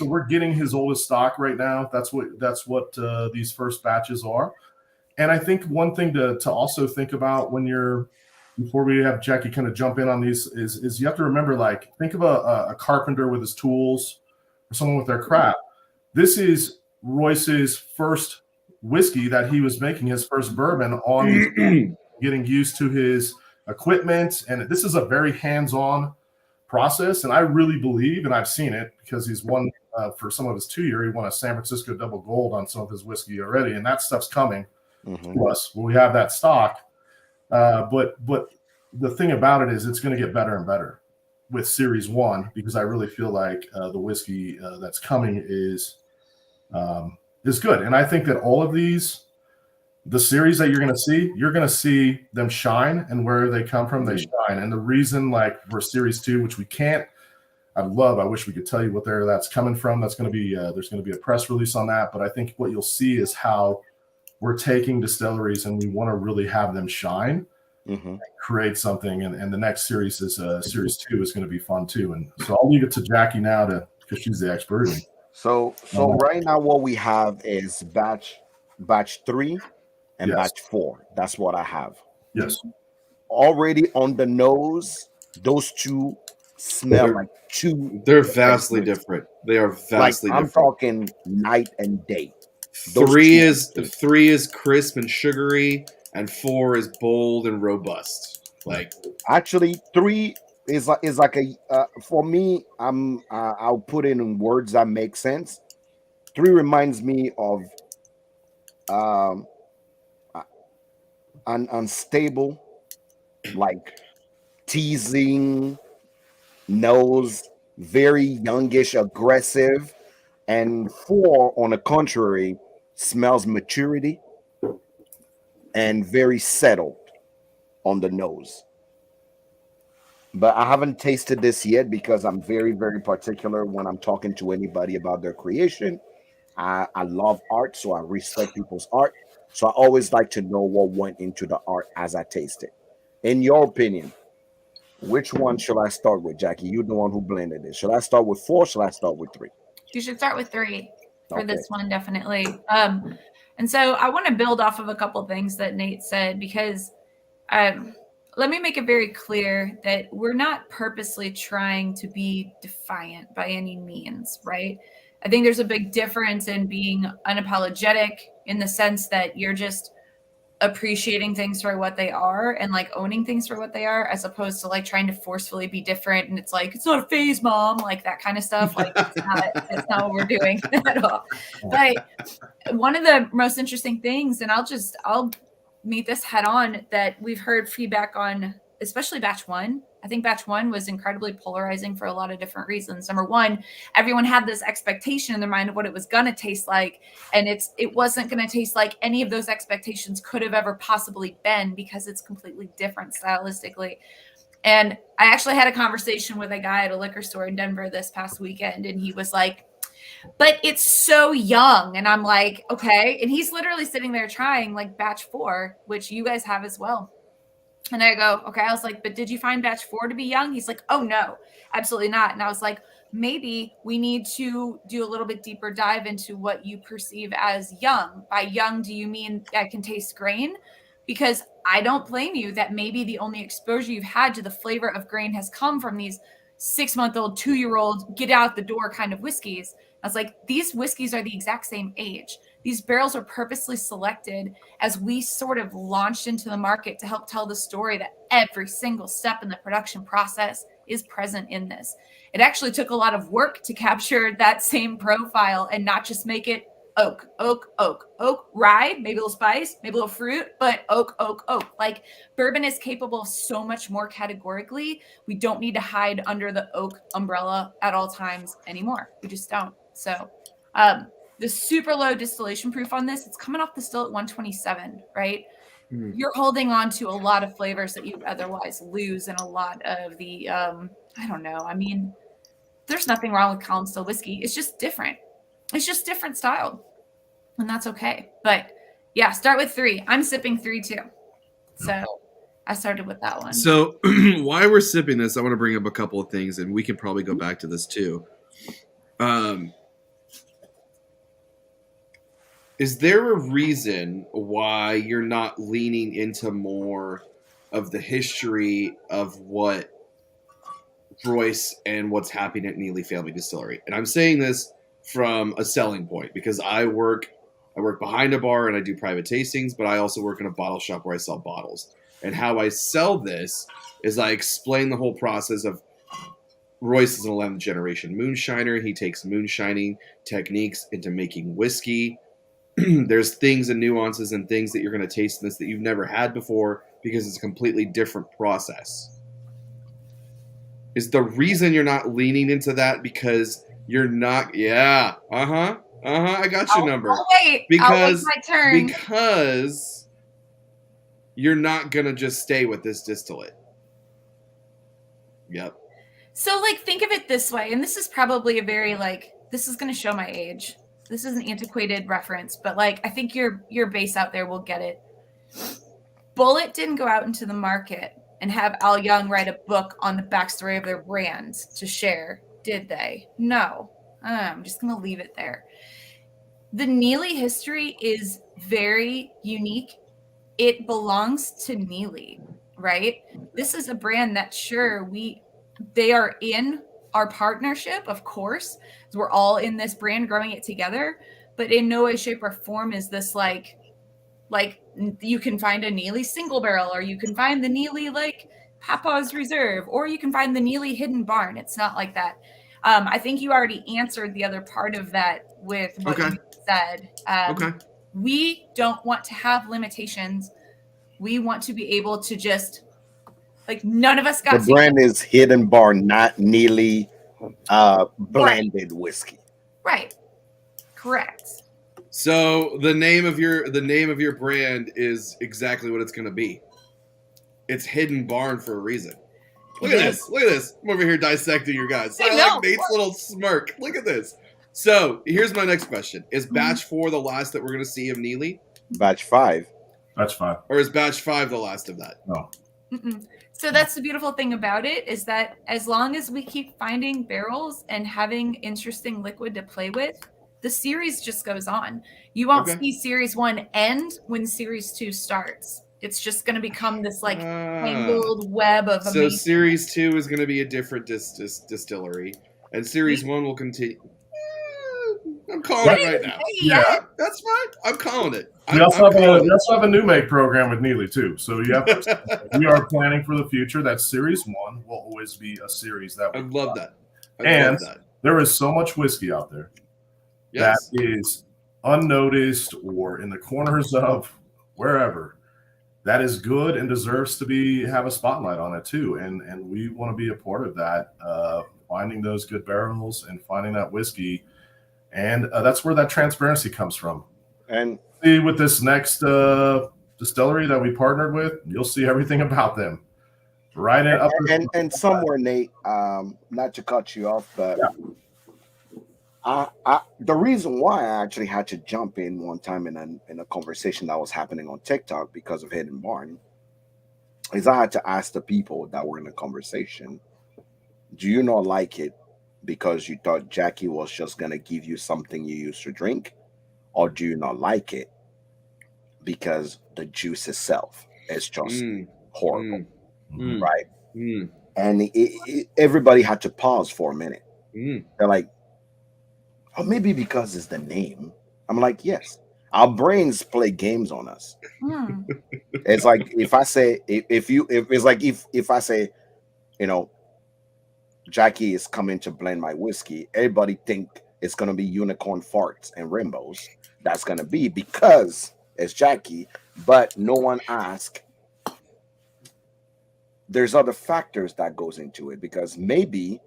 we're getting his oldest stock right now. That's what these first batches are. And I think one thing to also think about before we have Jackie kind of jump in on these is you have to remember, like, think of a carpenter with his tools or someone with their craft. This is Royce's first whiskey that he was making, his first bourbon on getting used to his equipment. And this is a very hands-on process. And I really believe, and I've seen it because he's won for some of his 2-year, he won a San Francisco double gold on some of his whiskey already. And that stuff's coming to us when we have that stock. But the thing about it is it's going to get better and better with Series 1, because I really feel like the whiskey that's coming is good. And I think that all of the series that you're going to see them shine, and where they come from, they shine. And the reason, like, for Series 2, which we can't, I wish we could tell you what that's coming from. That's going to be, there's going to be a press release on that. But I think what you'll see is how we're taking distilleries and we want to really have them shine, and create something. And the next series is Series 2 is going to be fun too. And so I'll leave it to Jackie now because she's the expert. So right now what we have is batch 3 and batch 4. That's what I have. Yes. Already on the nose, those two smell like two. They're vastly different. They are vastly different. I'm talking night and day. 3 is crisp and sugary, and 4 is bold and robust. Like, actually, 3 is like a for me. I'll put it in words that make sense. 3 reminds me of an unstable, like, teasing nose, very youngish, aggressive. And 4, on the contrary, smells maturity and very settled on the nose. But I haven't tasted this yet because I'm very, very particular when I'm talking to anybody about their creation. I love art, so I respect people's art. So I always like to know what went into the art as I taste it. In your opinion, which one should I start with, Jackie? You're the one who blended it. Should I start with 4? Should I start with 3? You should start with 3 for this one, definitely. And so I want to build off of a couple things that Nate said, because let me make it very clear that we're not purposely trying to be defiant by any means, right? I think there's a big difference in being unapologetic in the sense that you're just appreciating things for what they are and, like, owning things for what they are, as opposed to, like, trying to forcefully be different. And it's like, it's not a phase, mom, like that kind of stuff. Like, it's not what we're doing at all. But one of the most interesting things, and I'll meet this head on, that we've heard feedback on, especially batch 1. I think batch 1 was incredibly polarizing for a lot of different reasons. Number one, everyone had this expectation in their mind of what it was going to taste like. And it wasn't going to taste like any of those expectations could have ever possibly been, because it's completely different stylistically. And I actually had a conversation with a guy at a liquor store in Denver this past weekend, and he was like, but it's so young. And I'm like, okay. And he's literally sitting there trying, like, batch 4, which you guys have as well. And I go, okay. I was like, but did you find batch 4 to be young? He's like, oh, no, absolutely not. And I was like, maybe we need to do a little bit deeper dive into what you perceive as young. By young, do you mean I can taste grain? Because I don't blame you that maybe the only exposure you've had to the flavor of grain has come from these 6-month-old, 2-year-old, get out the door kind of whiskeys. I was like, these whiskeys are the exact same age. These barrels are purposely selected as we sort of launched into the market to help tell the story that every single step in the production process is present in this. It actually took a lot of work to capture that same profile and not just make it oak, rye, maybe a little spice, maybe a little fruit, but oak. Like bourbon is capable of so much more categorically. We don't need to hide under the oak umbrella at all times anymore. We just don't. So, the super low distillation proof on this, it's coming off the still at 127, right? You're holding on to a lot of flavors that you otherwise lose in a lot of the, I don't know. I mean, there's nothing wrong with column still whiskey. It's just different. It's just different style. And that's okay. But yeah, start with 3. I'm sipping 3 too. So I started with that one. So while we're sipping this, I want to bring up a couple of things, and we can probably go back to this too. Is there a reason why you're not leaning into more of the history of what Royce and what's happening at Neely Family Distillery? And I'm saying this from a selling point because I work behind a bar and I do private tastings, but I also work in a bottle shop where I sell bottles. And how I sell this is I explain the whole process of Royce is an 11th generation moonshiner. He takes moonshining techniques into making whiskey. There's things and nuances and things that you're going to taste in this that you've never had before because it's a completely different process. Is the reason you're not leaning into that because you're not? Yeah. I got your number. I'll wait. I'll wait my turn. Because you're not going to just stay with this distillate. Yep. So, like, think of it this way, and this is probably a very, like, this is going to show my age. This is an antiquated reference, but, like, I think your base out there will get it. Bullet didn't go out into the market and have Al Young write a book on the backstory of their brand to share, did they? No. I'm just going to leave it there. The Neely history is very unique. It belongs to Neely, right? This is a brand that, sure, they are in our partnership, of course. We're all in this brand growing it together, but in no way, shape, or form is this like you can find a Neely single barrel, or you can find the Neely like Papa's Reserve, or you can find the Neely Hidden Barn. It's not like that. I think you already answered the other part of that with what you said. We don't want to have limitations. We want to be able to just, like, none of us got the brand is Hidden Barn, not Neely blended whiskey. Right. Correct. So the name of your brand is exactly what it's going to be. It's Hidden Barn for a reason. Look at this. Look at this. I'm over here dissecting your guys. I like Nate's little smirk. Look at this. So here's my next question. Is batch 4 the last that we're going to see of Neely? Batch 5. Batch 5. Or is batch 5 the last of that? No. So that's the beautiful thing about it, is that as long as we keep finding barrels and having interesting liquid to play with, the series just goes on. You won't see series 1 end when series 2 starts. It's just going to become this like tangled web of amazing. So series 2 is going to be a different distillery, and series 1 will continue. I'm calling it right now. Yeah, that's fine. I'm calling it. We also have a new make program with Neely too. So you have to, we are planning for the future that series 1 will always be a series that. I love that. And there is so much whiskey out there that is unnoticed or in the corners of wherever that is good and deserves to have a spotlight on it too. And we want to be a part of that, finding those good barrels and finding that whiskey. And that's where that transparency comes from. And with this next distillery that we partnered with, you'll see everything about them. Right up. And somewhere, Nate, not to cut you off, but the reason why I actually had to jump in one time in a conversation that was happening on TikTok because of Hidden Barn is I had to ask the people that were in the conversation, do you not like it because you thought Jackie was just gonna give you something you used to drink, or do you not like it because the juice itself is just Mm, horrible, mm, mm, right? mm, And everybody had to pause for a minute. mm. They're like, oh, maybe because it's the name. I'm like, yes. Our brains play games on us. Hmm. It's like if I say if it's like if I say, you know, Jackie is coming to blend my whiskey, everybody think it's gonna be unicorn farts and rainbows. That's gonna be because it's Jackie, but no one asked. There's other factors that goes into it because maybe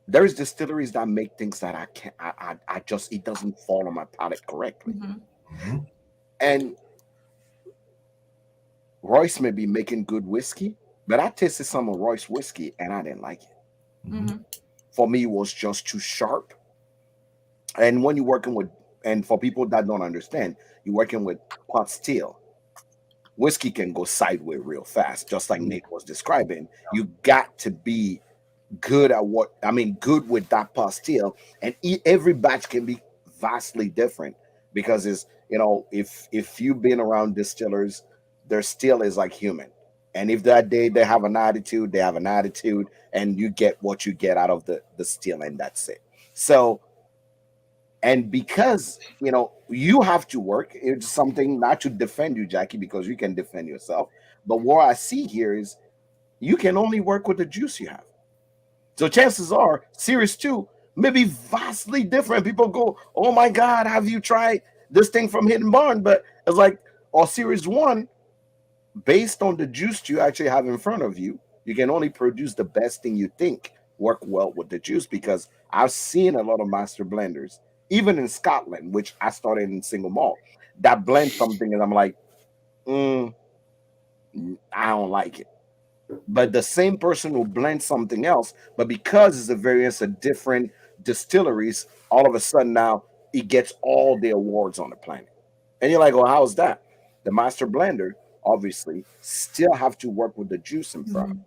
there's distilleries that make things that I can't I just it doesn't fall on my palate correctly. Mhm. Mhm. And Royce may be making good whiskey, but I tasted some of Royce whiskey and I didn't like it. Mhm. Mhm. For me, it was just too sharp. And when you're working with, and for people that don't understand, you're working with pot still. Whiskey can go sideways real fast, just like Nate was describing. You got to be good at what I mean, good with that pastille, and every batch can be vastly different because it's if you've been around distillers, their still is like human, and if that day they have an attitude, they have an attitude, and you get what you get out of the still, and that's it. So, and because you have to work, it's something not to defend you, Jackie, because you can defend yourself. But what I see here is you can only work with the juice you have. So chances are, series two may be vastly different. People go, "Oh my God, have you tried this thing from Hidden Barn?" But it's like, or series one, based on the juice you actually have in front of you, you can only produce the best thing you think work well with the juice. Because I've seen a lot of master blenders, even in Scotland, which I started in single malt, that blend something, and I'm like, mm, I don't like it. But the same person will blend something else, but because it's a variance of different distilleries, all of a sudden now it gets all the awards on the planet. And you're like, well, how's that? The master blender obviously still have to work with the juice in front of Mhm.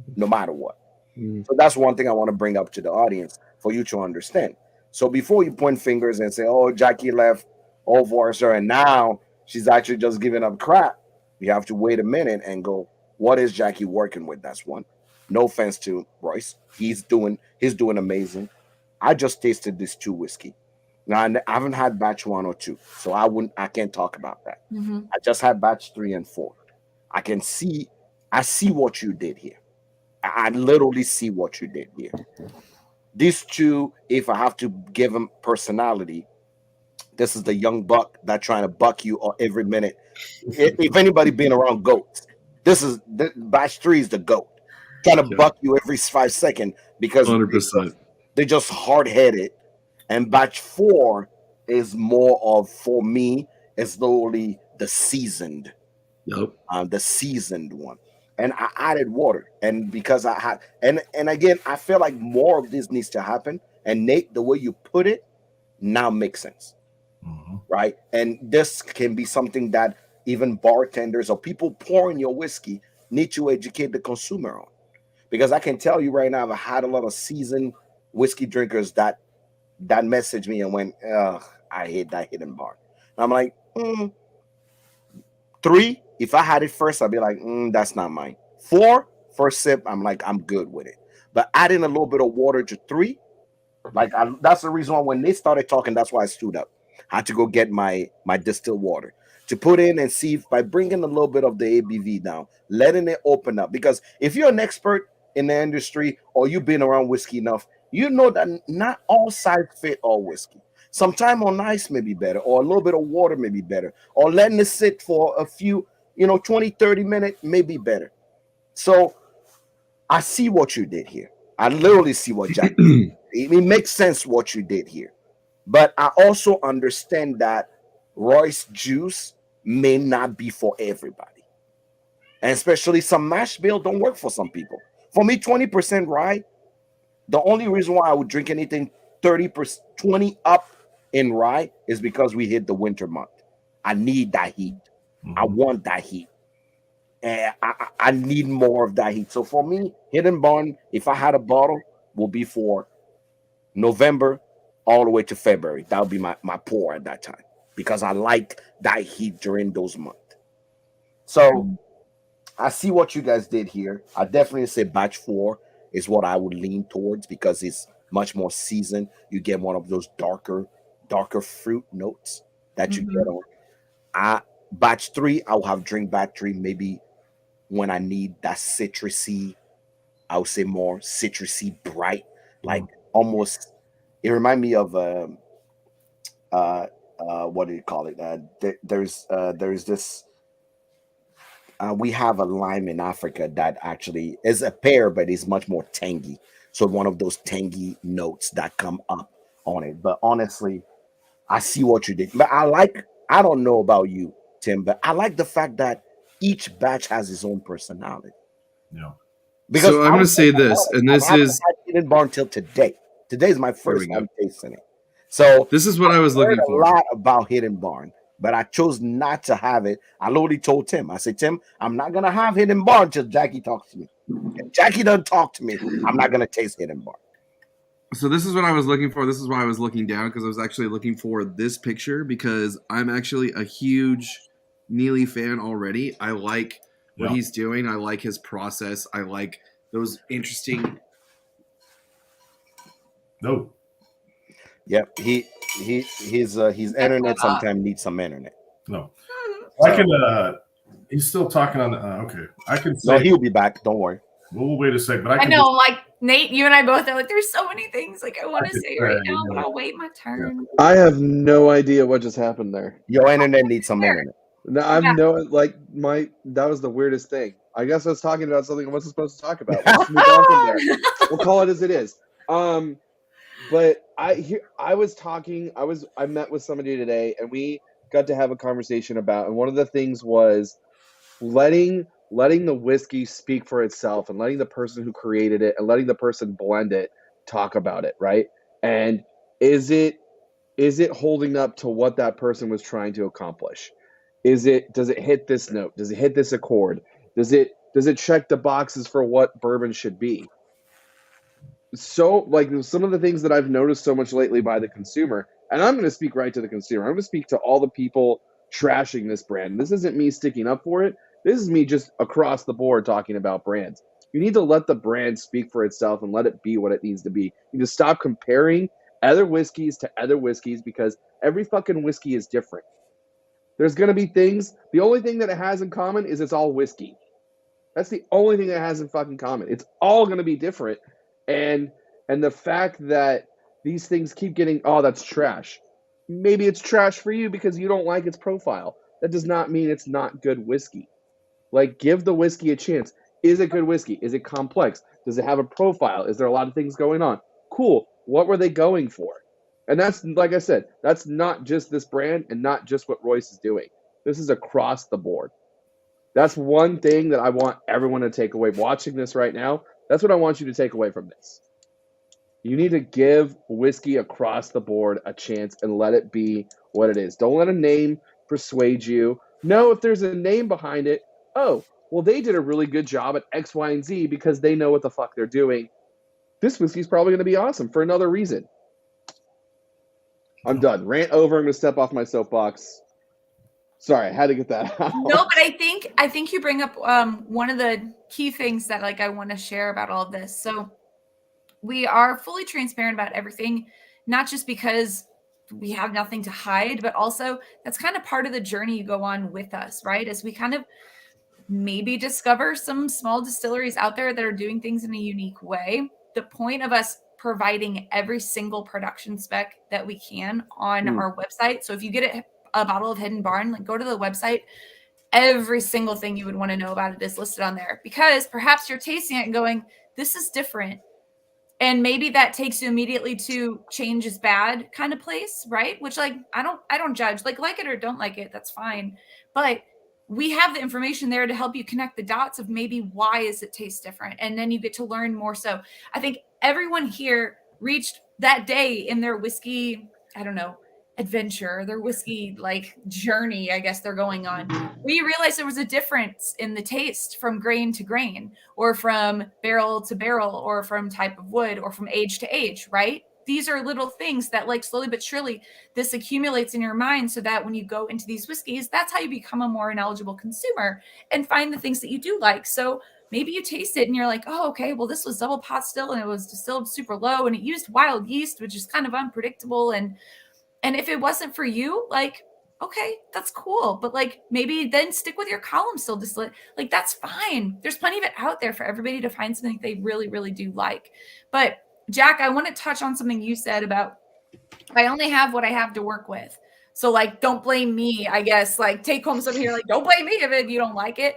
it, no matter what. Mm. So that's one thing I want to bring up to the audience for you to understand. So before you point fingers and say, "Oh, Jackie left Old Forester and now she's actually just giving up crap," you have to wait a minute and go, "What is Jackie working with?" That's one. No offense to Royce, he's doing amazing. I just tasted this two whiskey. Now I haven't had batch one or two, so I can't talk about that. Mhm. I just had batch three and four. I can see I see what you did here. I literally see what you did here. These two, if I have to give them personality, this is the young buck that trying to buck you every minute. If anybody been around goats, this is the batch three is the goat trying to Yeah, buck you every 5 seconds because 100%. they're just hard headed. And batch four is more of, for me, is literally Yep. the seasoned one. And I added water, and because I had, and again, I feel like more of this needs to happen. And Nate, the way you put it now makes sense, Mhm. right? And this can be something that even bartenders or people pouring your whiskey need to educate the consumer on. Because I can tell you right now, I've had a lot of seasoned whiskey drinkers that messaged me and went, "Ugh, I hate that hidden bar." And I'm like, three, if I had it first, I'd be like, that's not mine. Four, first sip, I'm like, I'm good with it. But adding a little bit of water to three, like that's the reason why when they started talking, that's why I stood up. I had to go get my distilled water to put in and see if by bringing a little bit of the ABV down, letting it open up. Because if you're an expert in the industry or you've been around whiskey enough, you know that not all sides fit all whiskey. Sometime on ice may be better, or a little bit of water may be better, or letting it sit for a few, 20, 30 minutes may be better. So I see what you did here. I literally see what Jack did. It makes sense what you did here. But I also understand that Royce juice may not be for everybody. And especially some mash bill don't work for some people. For me, 20% rye, the only reason why I would drink anything 30%, 20 up in rye is because we hit the winter month. I need that heat. I Mhm. want that heat. and I need more of that heat. So for me, Hidden Barn, if I had a bottle, will be for November all the way to February. That would be my pour at that time because I like that heat during those months. So I see what you guys did here. I definitely say batch 4 is what I would lean towards because it's much more seasoned. You get one of those darker fruit notes that you get on. Batch 3, I'll have drink batch 3 maybe when I need that citrusy, I would say more citrusy, bright, like almost. It reminds me of what do you call it? There's this. We have a lime in Africa that actually is a pear, but is much more tangy. So one of those tangy notes that come up on it. But honestly, I see what you did. But I don't know about you, Tim, but I like the fact that each batch has its own personality. Yeah. Because so I'm going to say this, and this is Hidden Barn till today. Today is my first time tasting it. So this is what I was looking for. A lot about Hidden Barn, but I chose not to have it. I literally told Tim, I said, Tim, I'm not gonna have Hidden Barn until Jackie talks to me. If Jackie doesn't talk to me, I'm not gonna taste Hidden Barn. So this is what I was looking for. This is why I was looking down, because I was actually looking for this picture, because I'm actually a huge Neely fan already. I like what he's doing. I like his process. I like those interesting. No. Yep. His internet sometimes needs some internet. No. I can he's still talking on okay. I can say no, he'll be back. Don't worry. We'll wait a sec, but I know, like Nate, you and I both are like, there's so many things like I want to say right now, but I'll wait my turn. I have no idea what just happened there. Your internet needs some internet. No, I'm that was the weirdest thing. I guess I was talking about something I wasn't supposed to talk about. Let's move on from there. We'll call it as it is. But I met with somebody today, and we got to have a conversation about, and one of the things was letting the whiskey speak for itself and letting the person who created it and letting the person blend it talk about it, right? And is it holding up to what that person was trying to accomplish? Does it hit this note? Does it hit this accord? Does it check the boxes for what bourbon should be? So, like, some of the things that I've noticed so much lately by the consumer, and I'm going to speak right to the consumer. I'm going to speak to all the people trashing this brand. This isn't me sticking up for it. This is me just across the board talking about brands. You need to let the brand speak for itself and let it be what it needs to be. You need to stop comparing other whiskeys to other whiskeys because every fucking whiskey is different. There's going to be things. The only thing that it has in common is it's all whiskey. That's the only thing that it has in fucking common. It's all going to be different. And the fact that these things keep getting, oh, that's trash. Maybe it's trash for you because you don't like its profile. That does not mean it's not good whiskey. Like, give the whiskey a chance. Is it good whiskey? Is it complex? Does it have a profile? Is there a lot of things going on? Cool. What were they going for? And that's, like I said, that's not just this brand and not just what Royce is doing. This is across the board. That's one thing that I want everyone to take away. Watching this right now, that's what I want you to take away from this. You need to give whiskey across the board a chance and let it be what it is. Don't let a name persuade you. No, if there's a name behind it, oh, well, they did a really good job at X, Y, and Z because they know what the fuck they're doing. This whiskey's probably going to be awesome for another reason. I'm done. Rant over. I'm going to step off my soapbox. Sorry, I had to get that out. No, but I think you bring up one of the key things that like I want to share about all of this. So we are fully transparent about everything, not just because we have nothing to hide, but also that's kind of part of the journey you go on with us, right? As we kind of maybe discover some small distilleries out there that are doing things in a unique way. The point of us providing every single production spec that we can on our website. So if you get a bottle of Hidden Barn, like go to the website, every single thing you would want to know about it is listed on there, because perhaps you're tasting it and going, this is different. And maybe that takes you immediately to change is bad kind of place, right? Which, like, I don't judge, like it or don't like it, that's fine. But we have the information there to help you connect the dots of maybe why is it taste different. And then you get to learn more. So I think everyone here reached that day in their whiskey, I don't know, adventure, their whiskey like journey, I guess they're going on, we realized there was a difference in the taste from grain to grain, or from barrel to barrel, or from type of wood, or from age to age, right? These are little things that, like, slowly but surely this accumulates in your mind, so that when you go into these whiskeys, that's how you become a more knowledgeable consumer and find the things that you do like. So maybe you taste it and you're like, oh, okay, well, this was double pot still and it was distilled super low and it used wild yeast, which is kind of unpredictable. And if it wasn't for you, like, okay, that's cool. But like, maybe then stick with your column still distillate. Like, that's fine. There's plenty of it out there for everybody to find something they really, really do like. But Jack, I want to touch on something you said about, I only have what I have to work with. So like, don't blame me, I guess. Like, take home something here, like, don't blame me if you don't like it.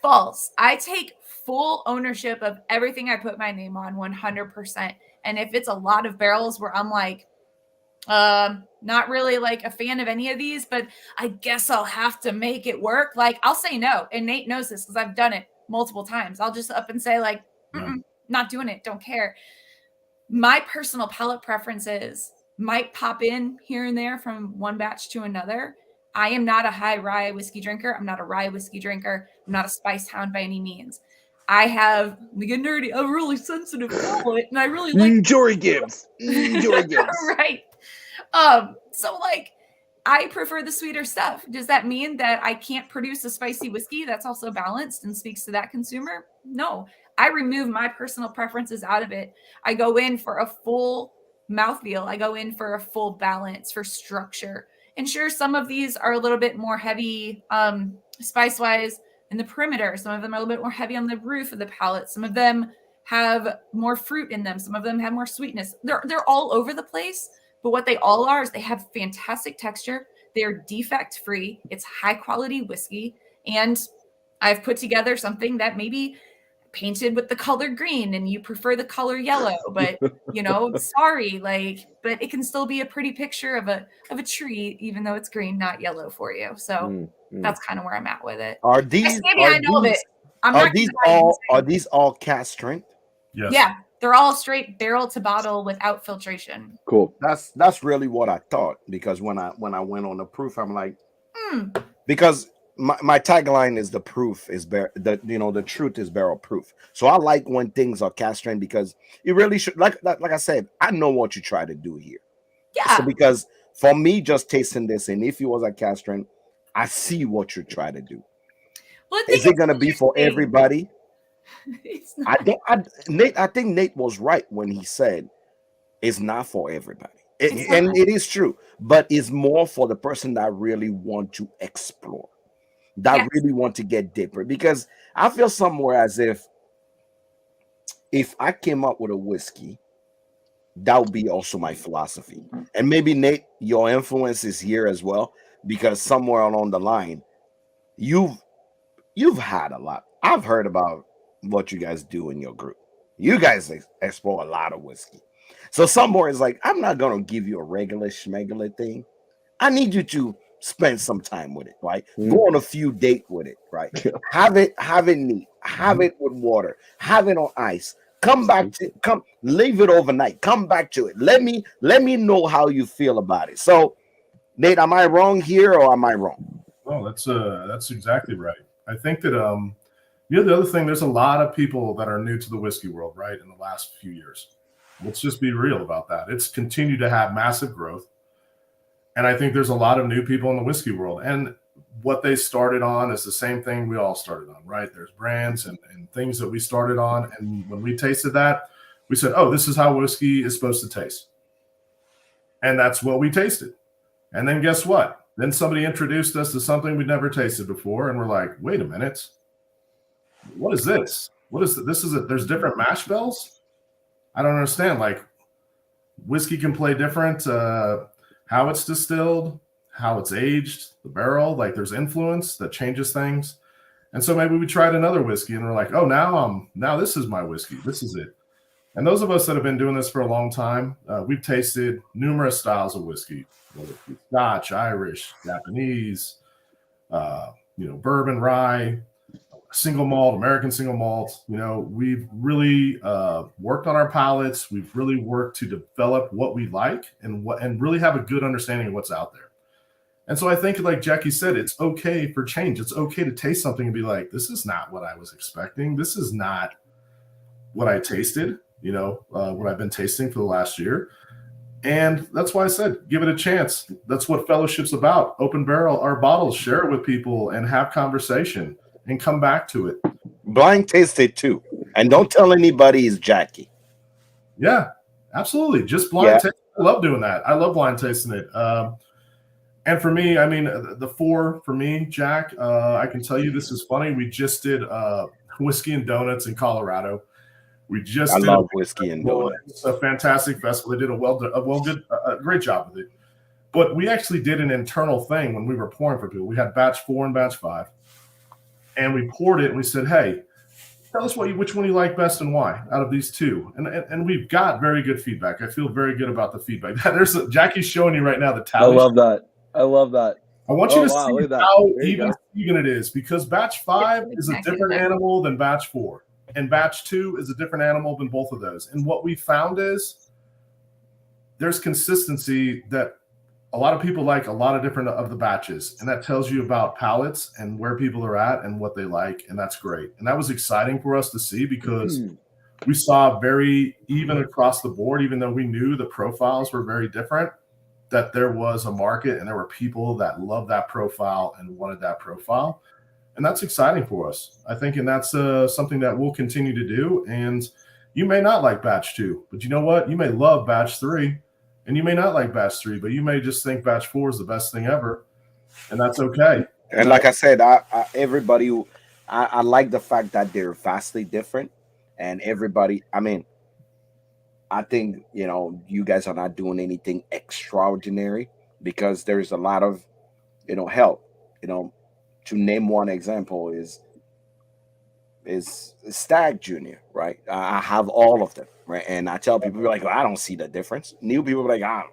False. I take full ownership of everything I put my name on 100%. And if it's a lot of barrels where I'm like, not really like a fan of any of these, but I guess I'll have to make it work, like, I'll say no. And Nate knows this because I've done it multiple times. I'll just up and say like, not doing it, don't care. My personal palate preferences might pop in here and there from one batch to another. I am not a high rye whiskey drinker. I'm not a rye whiskey drinker. I'm not a spice hound by any means. I have, we get nerdy, a really sensitive palate, and I really like Jory Gibbs. Jory Gibbs. Right. So like, I prefer the sweeter stuff. Does that mean that I can't produce a spicy whiskey that's also balanced and speaks to that consumer? No. I remove my personal preferences out of it. I go in for a full mouthfeel. I go in for a full balance, for structure. And sure, some of these are a little bit more heavy spice-wise in the perimeter. Some of them are a little bit more heavy on the roof of the palate. Some of them have more fruit in them. Some of them have more sweetness. They're all over the place. But what they all are is they have fantastic texture. They're defect-free. It's high-quality whiskey. And I've put together something that maybe painted with the color green and you prefer the color yellow, but sorry, like, but it can still be a pretty picture of a tree, even though it's green, not yellow for you. So that's kind of where I'm at with it. Are these all cast strength? Yes. Yeah, they're all straight barrel to bottle without filtration. Cool. That's really what I thought, because when I went on the proof, I'm like, because my tagline is the proof is the truth is barrel proof. So I like when things are cast strength, because it really should, like I said, I know what you try to do here. Yeah. So because for me, just tasting this, and if it was a cast strength, I see what you're trying to do. Well, is it going to be for everybody? Nate, I think Nate was right when he said it's not for everybody. It is true, but it's more for the person that really want to explore, that really want to get deeper. Because I feel somewhere as if I came up with a whiskey, that would be also my philosophy. And maybe Nate, your influence is here as well, because somewhere along the line, you've had a lot. I've heard about what you guys do in your group. You guys explore a lot of whiskey. So somewhere it's like, I'm not going to give you a regular schmegular thing. I need you to spend some time with it, right? Go on a few dates with it, right? Have it neat. Have it with water. Have it on ice. Leave it overnight. Come back to it. Let me know how you feel about it. So, Nate, am I wrong here or am I wrong? Oh, that's exactly right. I think that the other thing, there's a lot of people that are new to the whiskey world, right, in the last few years. Let's just be real about that. It's continued to have massive growth. And I think there's a lot of new people in the whiskey world. And what they started on is the same thing we all started on, right? There's brands and things that we started on. And when we tasted that, we said, oh, this is how whiskey is supposed to taste. And that's what we tasted. And then guess what? Then somebody introduced us to something we'd never tasted before. And we're like, wait a minute. What is this? What is this? There's different mash bills? I don't understand. Like, whiskey can play different, how it's distilled, how it's aged, the barrel, like there's influence that changes things. And so maybe we tried another whiskey and we're like, oh, now this is my whiskey. This is it. And those of us that have been doing this for a long time, we've tasted numerous styles of whiskey, whether it be Scotch, Irish, Japanese, bourbon, rye, single malt, American single malt. We've really worked on our palates. We've really worked to develop what we like and really have a good understanding of what's out there. And so I think, like Jackie said, it's okay for change. It's okay to taste something and be like, this is not what I was expecting. This is not what I tasted, what I've been tasting for the last year. And that's why I said, give it a chance. That's what fellowship's about. Open barrel our bottles, share it with people and have conversation and come back to it. Blind taste it too. And don't tell anybody it's Jackie. Yeah, absolutely. Just blind taste. I love doing that. I love blind tasting it. And for me, I mean, the 4 for me, Jack, I can tell you this is funny. We just did Whiskey and Donuts in Colorado. I love Whiskey and Donuts. It's a fantastic festival. They did a great job with it. But we actually did an internal thing when we were pouring for people. We had batch 4 and batch 5. And we poured it and we said, hey, tell us which one you like best and why out of these 2. And we've got very good feedback. I feel very good about the feedback. Jackie's showing you right now the tally. I love that. I want you to see how even it is, because batch 5 is a different animal than batch 4. And batch 2 is a different animal than both of those. And what we found is there's consistency that a lot of people like a lot of different of the batches. And that tells you about palates and where people are at and what they like. And that's great. And that was exciting for us to see, because we saw very even across the board, even though we knew the profiles were very different, that there was a market and there were people that loved that profile and wanted that profile. And that's exciting for us, I think. And that's something that we'll continue to do. And you may not like batch 2, but you know what? You may love batch 3, and you may not like batch 3, but you may just think batch 4 is the best thing ever. And that's okay. And like I said, everybody, I like the fact that they're vastly different. And everybody, I mean, I think, you guys are not doing anything extraordinary, because there's a lot of, help, to name one example is Stag Junior, right? I have all of them, right? And I tell people, like, I don't see the difference. New people are like,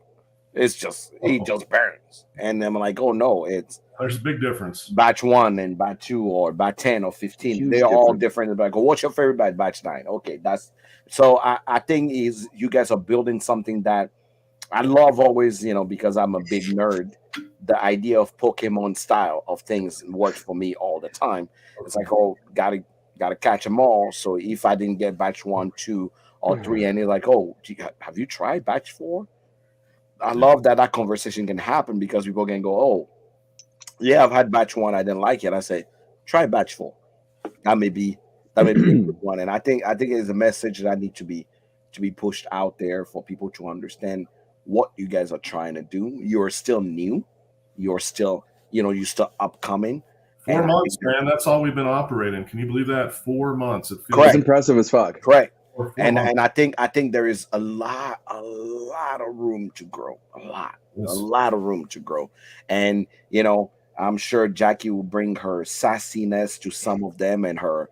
it's just, he just burns. And I'm like, oh no, there's a big difference. Batch 1 and batch 2 or batch 10 or 15, they're all different. Like, what's your favorite batch 9? Okay, so I think you guys are building something that I love always, because I'm a big nerd. The idea of Pokemon style of things works for me all the time. It's like, oh, gotta catch them all. So if I didn't get batch 1, 2, or 3, and they're like, oh, have you tried batch 4? I love that conversation can happen, because people can go, oh, yeah, I've had batch 1, I didn't like it. I say, try batch 4. That may be a good one. And I think it's a message that need to be pushed out there for people to understand what you guys are trying to do. You're still new. You're still, you're still upcoming. 4 months, man. That's all we've been operating. Can you believe that? 4 months. It feels impressive as fuck. Correct. And I think there is a lot of room to grow. A lot of room to grow. And I'm sure Jackie will bring her sassiness to some of them, and her,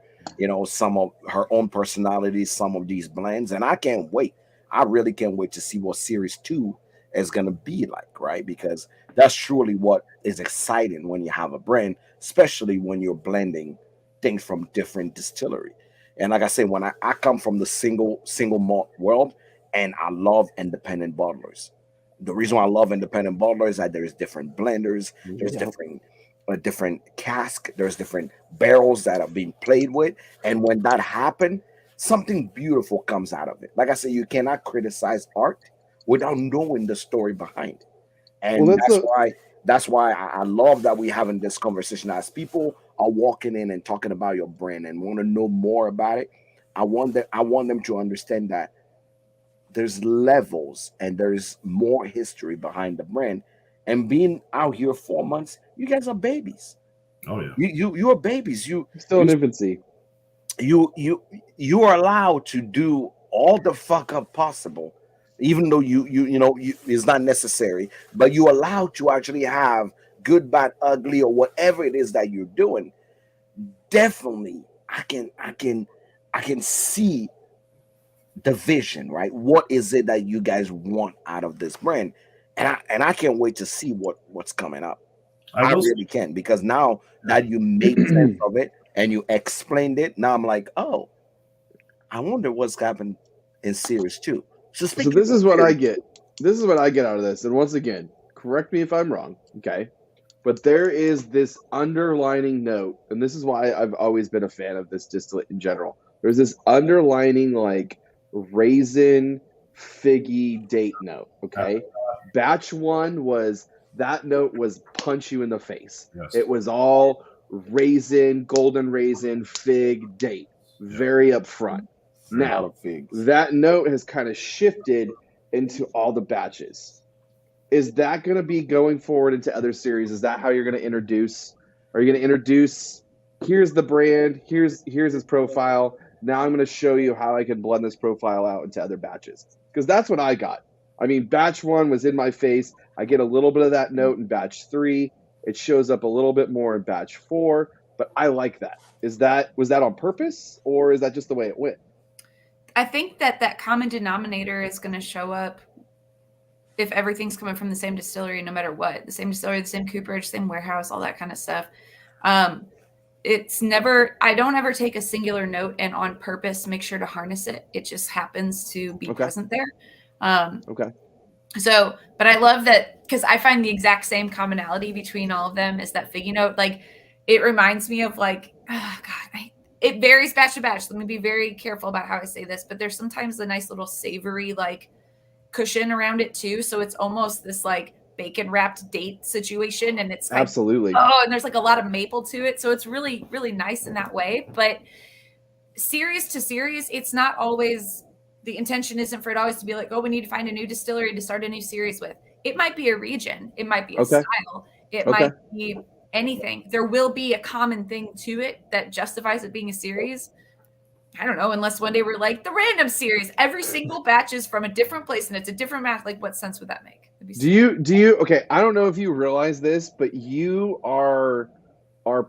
some of her own personality, some of these blends. And I can't wait. I really can't wait to see what series 2 is going to be like, right? Because that's truly what is exciting when you have a brand, especially when you're blending things from different distillery. And like I said, when I come from the single malt world, and I love independent bottlers. The reason why I love independent bottlers is that there's different blenders, there's different cask, there's different barrels that are being played with. And when that happens, something beautiful comes out of it. Like I said, you cannot criticize art without knowing the story behind it. And that's why I love that we're having this conversation. As people are walking in and talking about your brand and want to know more about it, I want them to understand that there's levels and there's more history behind the brand. And being out here 4 months, you guys are babies. Oh yeah, you are babies. You still in infancy. You are allowed to do all the fuck up possible, even though you it's not necessary, but you allowed to actually have good, bad, ugly, or whatever it is that you're doing. Definitely, I can see the vision, right? What is it that you guys want out of this brand? And I can't wait to see what's coming up. I really can, because now that you make sense of it, and you explained it. Now I'm like, oh, I wonder what's happened in series 2. So So speaking this of is what I series, get. This is what I get out of this. And once again, correct me if I'm wrong, okay? But there is this underlining note, and this is why I've always been a fan of this distillate in general. There's this underlining like raisin figgy date note, okay? Batch 1 was that note was punch you in the face. Yes. It was all raisin, golden raisin, fig, date, very upfront. a lot Now, of figs. that note has kind of shifted into all the batches. Is that going to be going forward into other series? Is that how you're going to introduce? Are you going to introduce? Here's the brand. Here's his profile. Now I'm going to show you how I can blend this profile out into other batches, because that's what I got. I mean, batch 1 was in my face. I get a little bit of that note in batch 3. It shows up a little bit more in batch 4, but I like that. Was that on purpose, or is that just the way it went? I think that common denominator is going to show up if everything's coming from the same distillery, no matter what, the same distillery, the same cooperage, same warehouse, all that kind of stuff. It's never, I don't ever take a singular note and on purpose make sure to harness it. It just happens to be present there. Okay. So, but I love that, because I find the exact same commonality between all of them is that figgy note. Like, it reminds me of like, oh God, it varies batch to batch. Let me be very careful about how I say this, but there's sometimes a nice little savory like cushion around it too. So it's almost this like bacon wrapped date situation, and it's like, Absolutely. and there's like a lot of maple to it. So it's really, really nice in that way. But series to series, it's not always, the intention isn't for it always to be like, oh, we need to find a new distillery to start a new series with. It might be a region. It might be a style. It might be anything. There will be a common thing to it that justifies it being a series. I don't know, unless one day we're like, the random series, every single batch is from a different place and it's a different math. Like, what sense would that make? Do you okay, I don't know if you realize this, but you are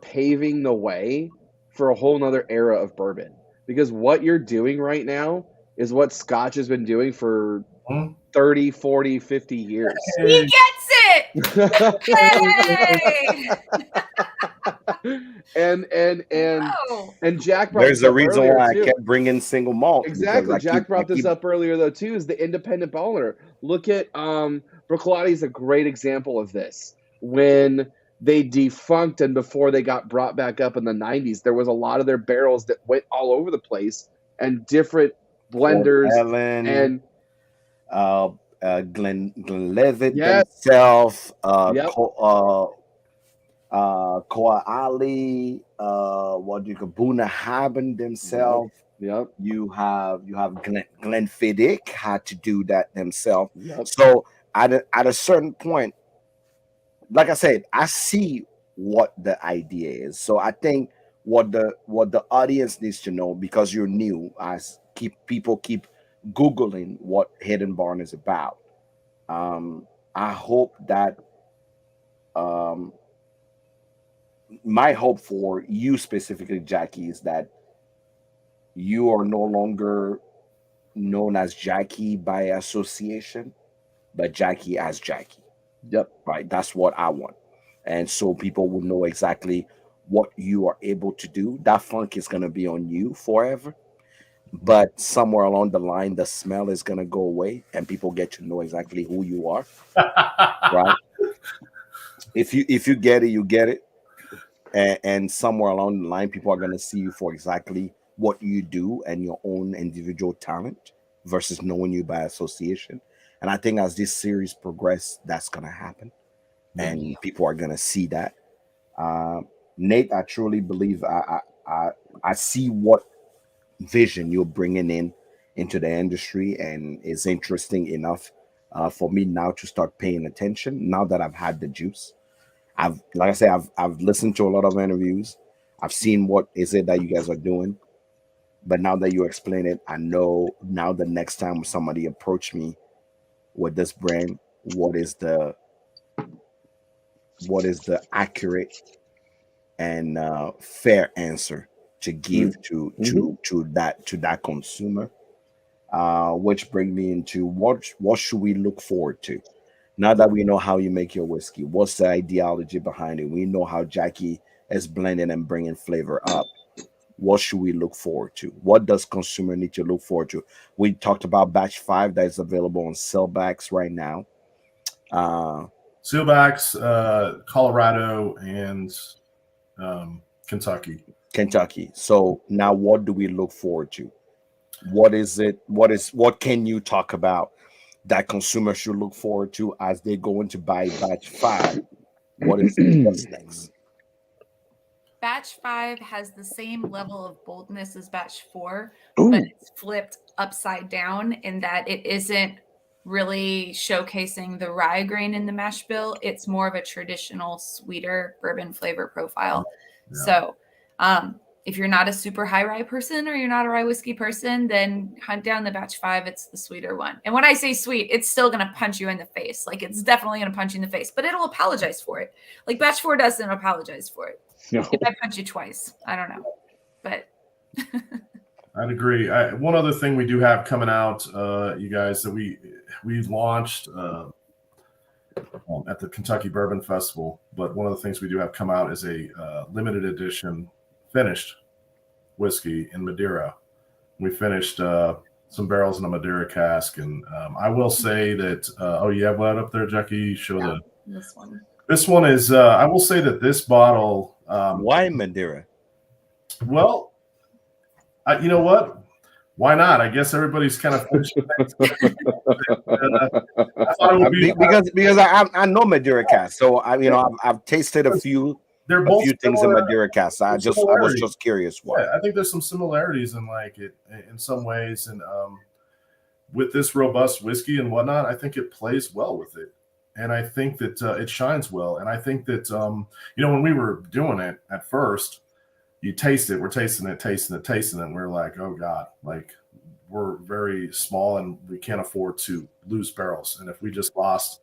paving the way for a whole nother era of bourbon, because what you're doing right now is what Scotch has been doing for 30, 40, 50 years. He gets it. Hey! and Jack brought There's this a up reason earlier, why I too. kept bringing single malt. Exactly. Jack brought this up earlier though too, is the independent baller. Look at Brocolati is a great example of this. When they defunct and before they got brought back up in the 90s, there was a lot of their barrels that went all over the place, and different blenders and Glenlivet Yes. himself, Yep. Koa Ali, what do you call Buna Haben themselves. Yep. You have Glenfiddich had to do that themselves. Yep. So at a certain point, like I said, I see what the idea is. So I think what the audience needs to know, because you're new, people keep Googling what Hidden Barn is about. I hope that my hope for you specifically, Jackie, is that you are no longer known as Jackie by association, but Jackie as Jackie. Yep. Right. That's what I want. And so people will know exactly what you are able to do. That funk is going to be on you forever. But somewhere along the line, the smell is going to go away and people get to know exactly who you are. Right. If you get it, you get it. And somewhere along the line, people are going to see you for exactly what you do and your own individual talent versus knowing you by association. And I think as this series progresses, that's going to happen. And people are going to see that. Nate, I truly believe I see what vision you're bringing into the industry, and it's interesting enough for me now to start paying attention now that I've had the juice. I've listened to a lot of interviews. I've seen what is it that you guys are doing. But now that you explain it, I know now the next time somebody approach me with this brand, what is the accurate and fair answer to give to that consumer. Which brings me into what should we look forward to? Now that we know how you make your whiskey, what's the ideology behind it? We know how Jackie is blending and bringing flavor up. what should we look forward to? What does consumer need to look forward to? We talked about batch 5 that is available on sellbacks right now. Sealbacks, Colorado, and Kentucky. Kentucky. So now what do we look forward to? What is it? What can you talk about that consumers should look forward to as they go into buy batch 5? What's next? Batch 5 has the same level of boldness as batch 4, Ooh. but it's flipped upside down in that it isn't really showcasing the rye grain in the mash bill. It's more of a traditional sweeter bourbon flavor profile. Yeah. So if you're not a super high rye person or you're not a rye whiskey person, then hunt down the batch 5. It's the sweeter one. And when I say sweet, it's still going to punch you in the face. Like, it's definitely going to punch you in the face, but it'll apologize for it. Like batch 4 doesn't apologize for it. No. If I punch you twice, I don't know, but I'd agree. One other thing we do have coming out, you guys, that we launched at the Kentucky Bourbon Festival, but one of the things we do have come out is a limited edition finished whiskey in Madeira. We finished some barrels in a Madeira cask, and I will say that. Oh, you have that up there, Jackie? Show yeah, the. this one. This one is. I will say that this bottle. Why Madeira? Well, you know what? Why not? I guess everybody's kind of finishing things. I thought it would be because I know Madeira cask, so I've tasted a few things in Madeira cask. I was just curious why. Yeah, I think there's some similarities in in some ways, and with this robust whiskey and whatnot, I think it plays well with it. And I think that it shines well. And I think that, when we were doing it at first, you taste it, we're tasting it. And we're like, oh God, like we're very small and we can't afford to lose barrels. And if we just lost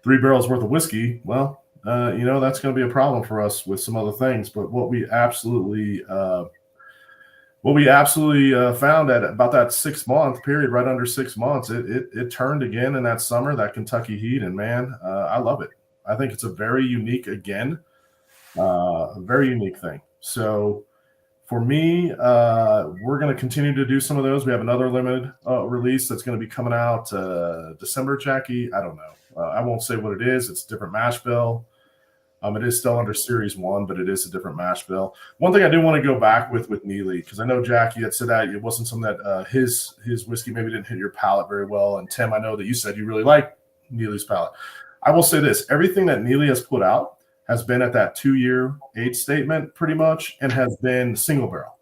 3 barrels worth of whiskey, well, that's going to be a problem for us with some other things. But what we absolutely found at about that 6-month period, right under 6 months, it turned again in that summer, that Kentucky heat, and man, I love it. I think it's a very unique thing. So for me, we're going to continue to do some of those. We have another limited release that's going to be coming out December, Jackie. I don't know. I won't say what it is. It's a different mash bill. It is still under Series 1, but it is a different mash bill. One thing I do want to go back with Neely, because I know Jackie had said that it wasn't something that his whiskey maybe didn't hit your palate very well. And Tim, I know that you said you really like Neely's palate. I will say this. Everything that Neely has put out has been at that 2-year age statement pretty much and has been single barrel.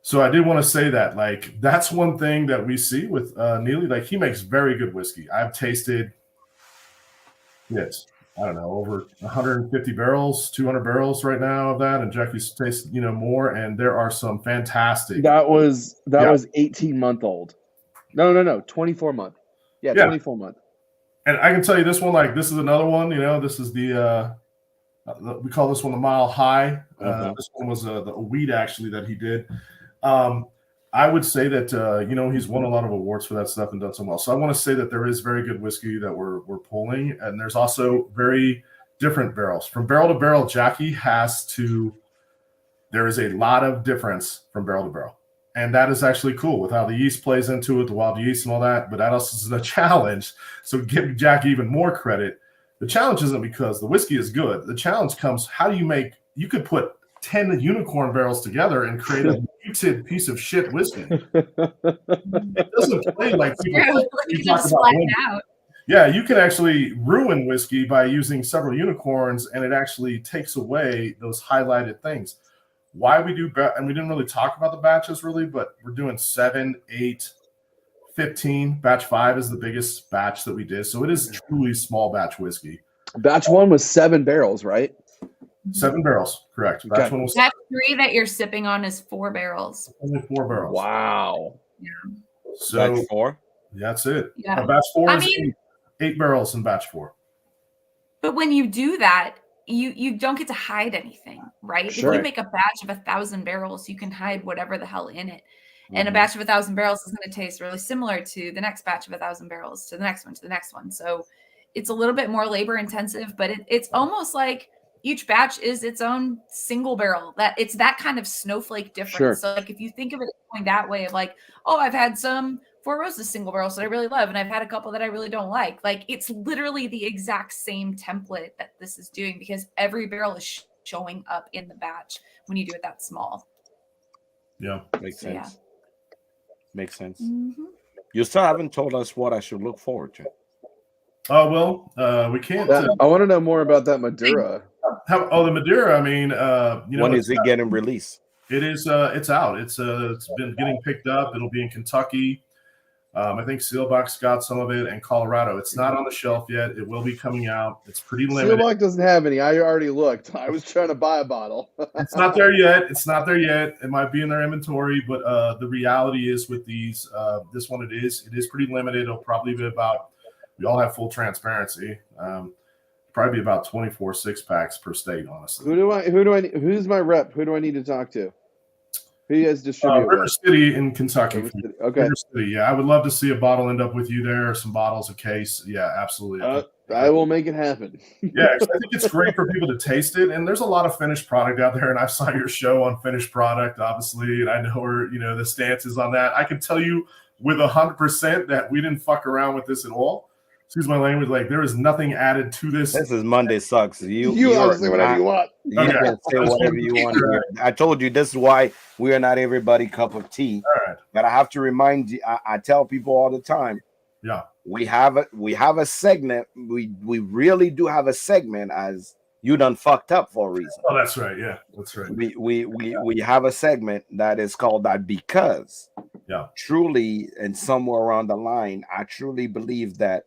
So I did want to say that. Like, that's one thing that we see with Neely. Like, he makes very good whiskey. I've tasted it. I don't know, over 150 barrels, 200 barrels right now of that, and Jackie's tasted, more. And there are some fantastic. That was 18-month-old. No, 24-month. Yeah, 24-month. And I can tell you this one, like this is another one. This is the we call this one the Mile High. This one was the wheat actually that he did. I would say that he's won a lot of awards for that stuff and done so well. So I want to say that there is very good whiskey that we're pulling, and there's also very different barrels from barrel to barrel. Jackie there is a lot of difference from barrel to barrel, and that is actually cool with how the yeast plays into it, the wild yeast and all that. But that also is a challenge. So give Jackie even more credit. The challenge isn't because the whiskey is good. The challenge comes, how do you could put 10 unicorn barrels together and create a muted piece of shit whiskey. It doesn't play like people talk about. Yeah, you can actually ruin whiskey by using several unicorns, and it actually takes away those highlighted things. Why we do, and we didn't really talk about the batches really, but we're doing 7, 8, 15. Batch 5 is the biggest batch that we did. So it is truly small batch whiskey. Batch 1 was 7 barrels, right? 7 barrels, correct. Batch 1 was batch 3 that you're sipping on is 4 barrels. Only 4 barrels. Wow. Yeah. So batch 4? That's it. Yeah. Batch 4 is 8 barrels in batch 4. But when you do that, you don't get to hide anything, right? Sure. If you make a batch of 1,000 barrels, you can hide whatever the hell in it. And a batch of 1,000 barrels is going to taste really similar to the next batch of 1,000 barrels, to the next one, to the next one. So it's a little bit more labor intensive, but it's almost like each batch is its own single barrel. That it's that kind of snowflake difference. Sure. So like if you think of it going that way of like, oh, I've had some Four Roses single barrels that I really love, and I've had a couple that I really don't like. Like it's literally the exact same template that this is doing because every barrel is showing up in the batch when you do it that small. Yeah, Makes So, yeah. sense. Makes sense. Mm-hmm. You still haven't told us what I should look forward to. Oh well, we can't. I want to know more about that Madura. The Madeira. I mean, When is it getting released? It is. It's out. It's been getting picked up. It'll be in Kentucky. I think Sealbox got some of it, and Colorado. It's not on the shelf yet. It will be coming out. It's pretty limited. Sealbox doesn't have any. I already looked. I was trying to buy a bottle. It's not there yet. It's not there yet. It might be in their inventory, but the reality is with these, this one it is pretty limited. It'll probably be about. We all have full transparency. Probably be about 24 6-packs per state, honestly. Who's my rep? Who do I need to talk to? Who you guys distribute River with? City in Kentucky. River City. Okay. River City, yeah. I would love to see a bottle end up with you there, or some bottles, a case. Yeah, absolutely. I will make it happen. Yeah, I think it's great for people to taste it. And there's a lot of finished product out there. And I saw your show on finished product, obviously. And I know where, the stance is on that. I can tell you with 100% that we didn't fuck around with this at all. Excuse my language. Like, there is nothing added to this. This is Monday Sucks. You say whatever you want. You can say whatever you want here. I told you this is why we are not everybody cup of tea. All right. But I have to remind you, I tell people all the time. Yeah. We have a segment. We really do have a segment as you done fucked up for a reason. Oh, that's right. Yeah, that's right. We have a segment that is called that because truly, and somewhere around the line, I truly believe that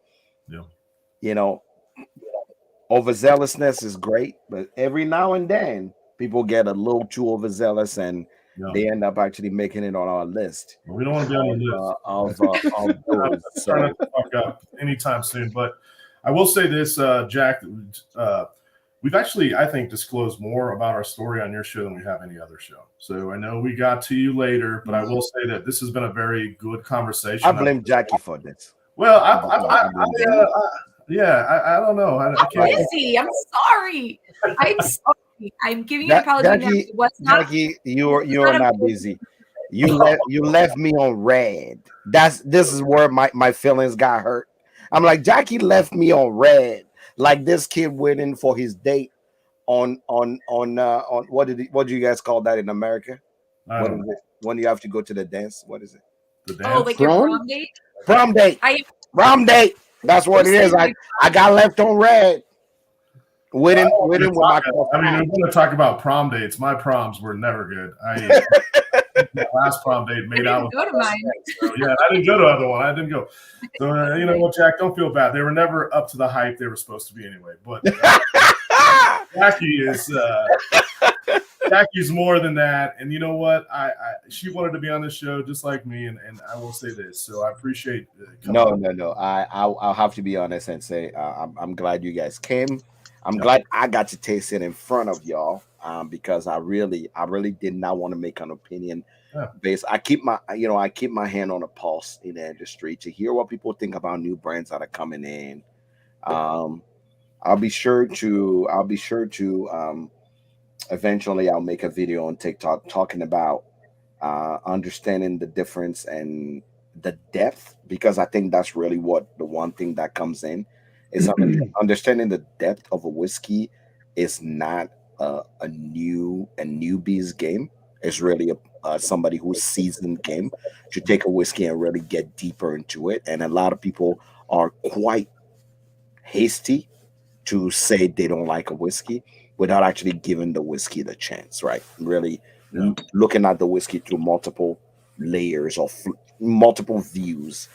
overzealousness is great, but every now and then people get a little too overzealous and they end up actually making it on our list. Well, we don't want to be on the list of those. Trying not to fuck up anytime soon. But I will say this, Jack. We've actually, I think, disclosed more about our story on your show than we have any other show. So I know we got to you later, but I will say that this has been a very good conversation. I blame Jackie for this. Well, I don't know. I can't. Busy. I'm sorry. I'm sorry. I'm giving you an apology. Jackie, you're not busy. You left me on red. This is where my feelings got hurt. I'm like, Jackie left me on red. Like this kid waiting for his date on what do you guys call that in America? What is it? When you have to go to the dance? What is it? The dance? Oh, like your prom date? Prom date. Prom date. That's what it is. I got left on red. Waiting with my I mean, we're going to talk about prom dates. My proms were never good. My last prom date made out with. Go to mine. So, yeah, I didn't go to the other one. I didn't go. So you know what, Jack? Don't feel bad. They were never up to the hype they were supposed to be anyway. But Jackie's more than that. And you know what? She wanted to be on the show just like me. And I will say this. So I appreciate. No. I'll have to be honest and say I'm glad you guys came. I'm glad I got to taste it in front of y'all because I really did not want to make an opinion based. I keep my hand on the pulse in the industry to hear what people think about new brands that are coming in. I'll be sure to eventually I'll make a video on TikTok talking about understanding the difference and the depth, because I think that's really what the one thing that comes in is understanding the depth of a whiskey is not a newbie's game. It's really somebody who's seasoned game to take a whiskey and really get deeper into it. And a lot of people are quite hasty to say they don't like a whiskey without actually giving the whiskey the chance, right? Really looking at the whiskey through multiple layers or multiple views,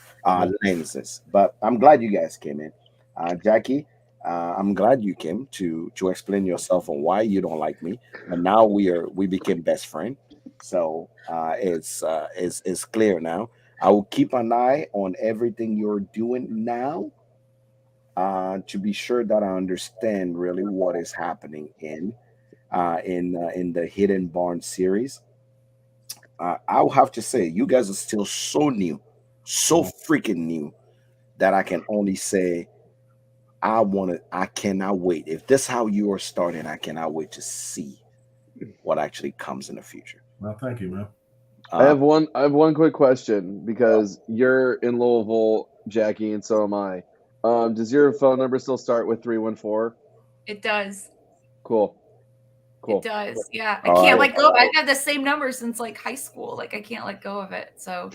lenses. But I'm glad you guys came in. Jackie, I'm glad you came to explain yourself on why you don't like me, and now we became best friends. So it's clear now. I will keep an eye on everything you're doing now, to be sure that I understand really what is happening in the Hidden Barn series. I'll have to say you guys are still so new, so freaking new, that I can only say I cannot wait. If this is how you are starting, I cannot wait to see what actually comes in the future. Well, thank you, man. I have one quick question because you're in Louisville, Jackie, and so am I. Does your phone number still start with 314? It does. Cool. It does. Yeah. I All can't right. let go. I've had the same number since like high school. Like I can't let go of it. So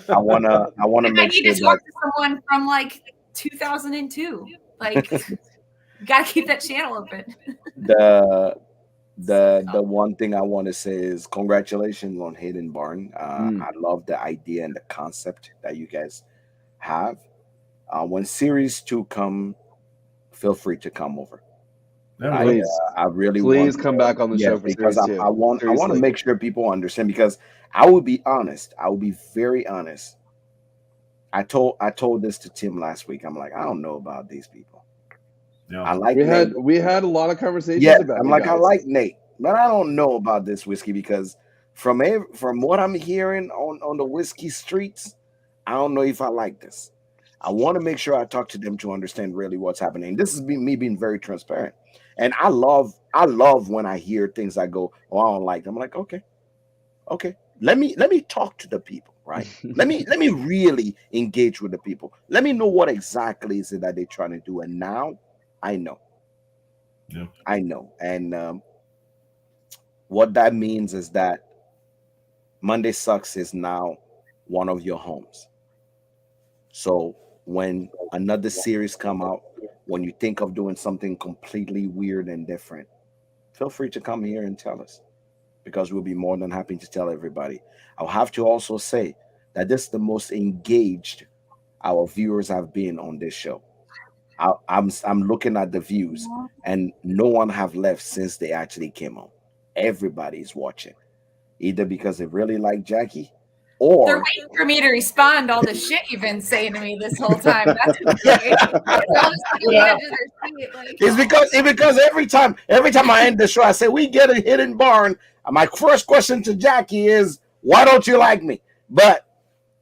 I wanna I make need sure to talk that to someone from like 2002. Like gotta keep that channel open. the one thing I want to say is congratulations on Hidden Barn. I love the idea and the concept that you guys have. When series 2 come, feel free to come over. Please. I really Please want come back on the show for because series 2. I want to Seriously. make sure people understand, because I will be honest. I will be very honest. I told this to Tim last week. I'm like, I don't know about these people. Yeah. I like we Nate. had a lot of conversations Yeah, about I'm you like, guys. I like Nate, but I don't know about this whiskey, because from what I'm hearing on the whiskey streets, I don't know if I like this. I want to make sure I talk to them to understand really what's happening. This is me being very transparent, and I love when I hear things. I go, oh, I don't like them. I'm like, okay. Let me talk to the people, right? let me really engage with the people. Let me know what exactly is it that they're trying to do, and now I know. Yeah. I know, and what that means is that Monday Sucks is now one of your homes. So when another series come out, when you think of doing something completely weird and different, feel free to come here and tell us, because we'll be more than happy to tell everybody. I'll have to also say that this is the most engaged our viewers have been on this show. I'm looking at the views, and no one have left since they actually came on. Everybody's watching, either because they really like Jackie, They're or waiting for me to respond to all the shit you've been saying to me this whole time. That's what's waiting. They're all just on the edge of their seat, like, it's because every time I end the show, I say we get a Hidden Barn. My first question to Jackie is, why don't you like me? But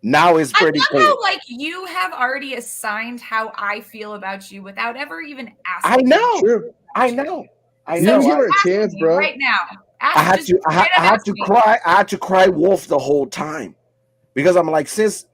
now it's I pretty love clear. how like you have already assigned how I feel about you without ever even asking. I know. True. I know. I You know. give her a Ask chance, me bro. right now. I had to. I had to cry. I had to cry wolf the whole time, because I'm like, since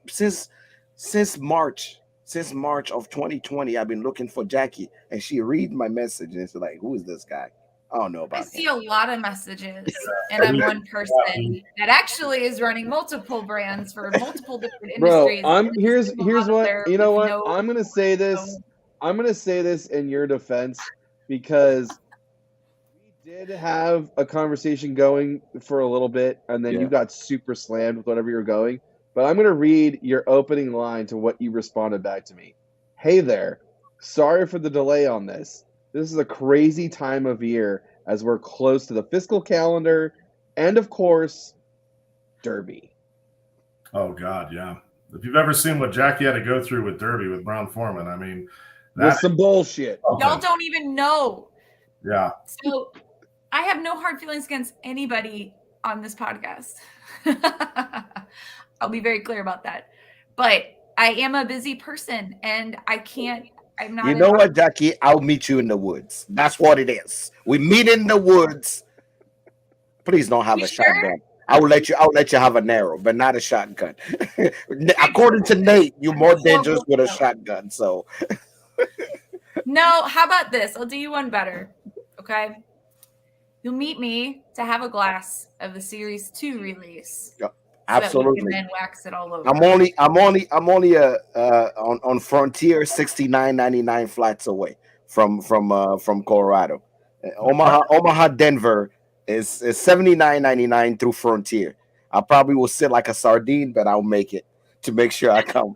March of 2020, I've been looking for Jackie, and she read my message and it's like, who is this guy? I don't know I about see him. a lot of messages, and I'm one person that actually is running multiple brands for multiple different Bro, industries. here's what, you know what? No, I'm gonna say this. I'm gonna say this in your defense, because we did have a conversation going for a little bit, and then you got super slammed with whatever you're going. But I'm gonna read your opening line to what you responded back to me. Hey there. Sorry for the delay on this. This is a crazy time of year as we're close to the fiscal calendar and, of course, Derby. Oh God, yeah. If you've ever seen what Jackie had to go through with Derby with Brown Foreman, I mean, That's some bullshit. Y'all don't even know. Yeah. So I have no hard feelings against anybody on this podcast. I'll be very clear about that. But I am a busy person, and I can't. I'm not. You know what, Jackie? I'll meet you in the woods. That's what it is. We meet in the woods. Please don't have a shotgun. I'll let you have an arrow, but not a shotgun. According to Nate, you're more dangerous with a shotgun. So no, how about this? I'll do you one better. Okay. You'll meet me to have a glass of the Series 2 release. Yep, absolutely. So that we can absolutely. then wax it all over. I'm only on Frontier, $69.99 flats away from Colorado. Omaha, Denver is $79.99 through Frontier. I probably will sit like a sardine, but I'll make it to make sure I come.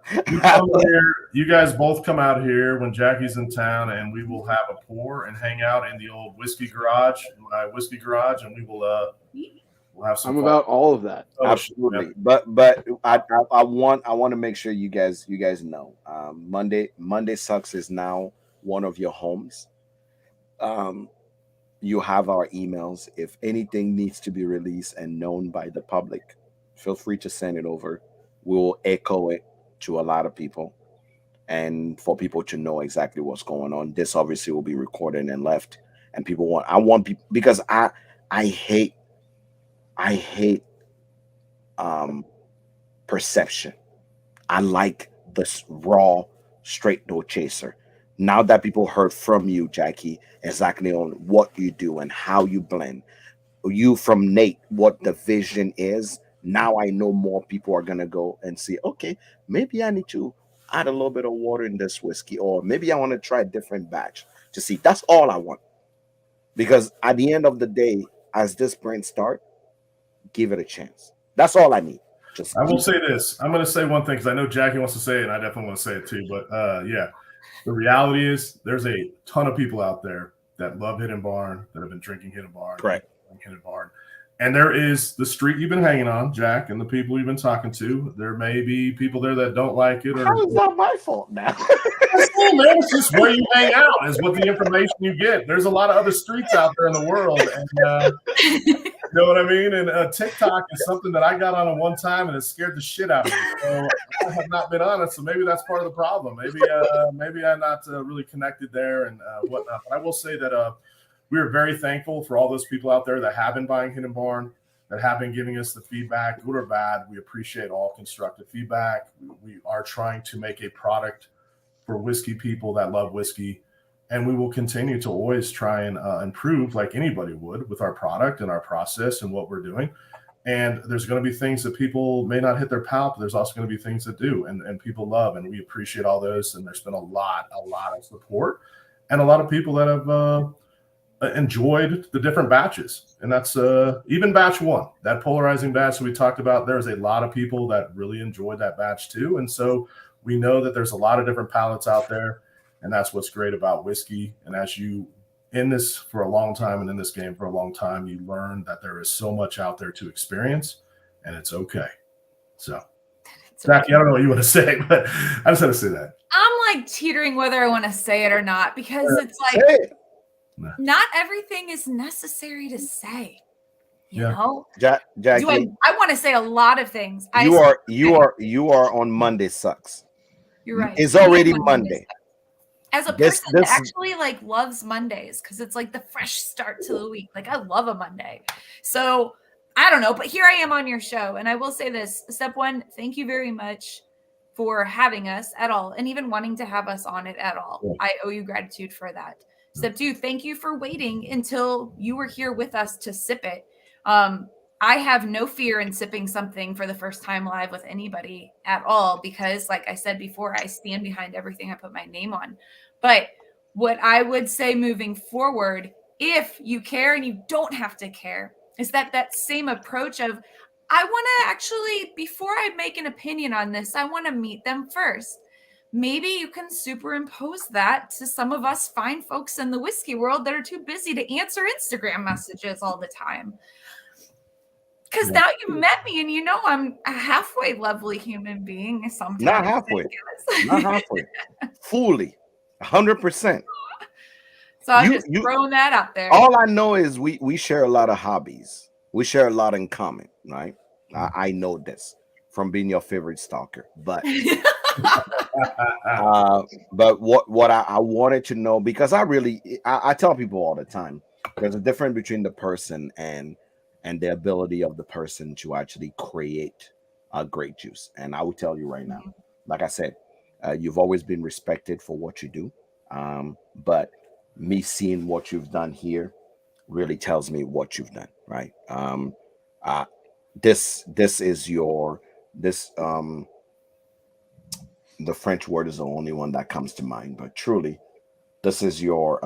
You guys both come out here when Jackie's in town, and we will have a pour and hang out in the old whiskey garage, my whiskey garage, and we will we'll have some I'm fun. About all of that. Absolutely. Yeah. But I want to make sure you guys know, Monday Sucks is now one of your homes. You have our emails. If anything needs to be released and known by the public, feel free to send it over. We'll echo it to a lot of people. and for people to know exactly what's going on. This obviously will be recorded and left, and I want people, because I hate I hate um perception. I like this raw, straight no chaser. Now that people heard from you, Jackie, exactly on what you do and how you blend, you from Nate, what the vision is. Now I know more people are gonna go and see, okay, maybe I need to add a little bit of water in this whiskey, or maybe I want to try a different batch to see. That's all I want. Because at the end of the day, as this brand start, give it a chance. That's all I need. Just I will say this. I'm going to say one thing because I know Jackie wants to say it, and I definitely want to say it too. But yeah, the reality is there's a ton of people out there that love Hidden Barn, that have been drinking Hidden Barn, correct. Hidden Barn. And there is the street you've been hanging on, Jack, and the people you've been talking to. There may be people there that don't like it. How is that my fault now? It's just where you hang out is what the information you get. There's a lot of other streets out there in the world, and you know what I mean? And TikTok is something that I got on at one time, and it scared the shit out of me. So I have not been on it, so maybe that's part of the problem. Maybe I'm not really connected there and whatnot. But I will say that we are very thankful for all those people out there that have been buying Hidden Barn, that have been giving us the feedback, good or bad. We appreciate all constructive feedback. We are trying to make a product for whiskey people that love whiskey. And we will continue to always try and improve like anybody would with our product and our process and what we're doing. And there's going to be things that people may not hit their palate, but there's also going to be things that do and people love. And we appreciate all those. And there's been a lot of support and a lot of people that have enjoyed the different batches. And that's even batch one, that polarizing batch that we talked about. There's a lot of people that really enjoyed that batch too. And so we know that there's a lot of different palates out there. And that's what's great about whiskey. And as you in this for a long time and in this game for a long time, you learn that there is so much out there to experience, and it's okay. So, Jackie, I don't know what you want to say, but I just had to say that. I'm like teetering whether I want to say it or not, because it's like not everything is necessary to say. You know, Jackie, I want to say a lot of things. You are on Monday sucks. You're right. It's already Monday. As a person that actually like loves Mondays, because it's like the fresh start to the week. Like I love a Monday. So I don't know, but here I am on your show. And I will say this, step one, thank you very much for having us at all. And even wanting to have us on it at all. Yeah. I owe you gratitude for that. Step two, thank you for waiting until you were here with us to sip it. I have no fear in sipping something for the first time live with anybody at all, because like I said before, I stand behind everything I put my name on. But what I would say moving forward, if you care and you don't have to care, is that same approach of, I want to actually, before I make an opinion on this, I want to meet them first. Maybe you can superimpose that to some of us fine folks in the whiskey world that are too busy to answer Instagram messages all the time. Because now you met me and you know I'm a halfway lovely human being sometimes. Not halfway. Not halfway. Fully. 100%. So I'm just throwing that out there. All I know is we share a lot of hobbies. We share a lot in common, right? I know this from being your favorite stalker. But what I wanted to know, because I tell people all the time, there's a difference between the person and the ability of the person to actually create a great juice. And I will tell you right now, like I said, you've always been respected for what you do. But me seeing what you've done here really tells me what you've done, right? This is the French word is the only one that comes to mind, but truly, this is your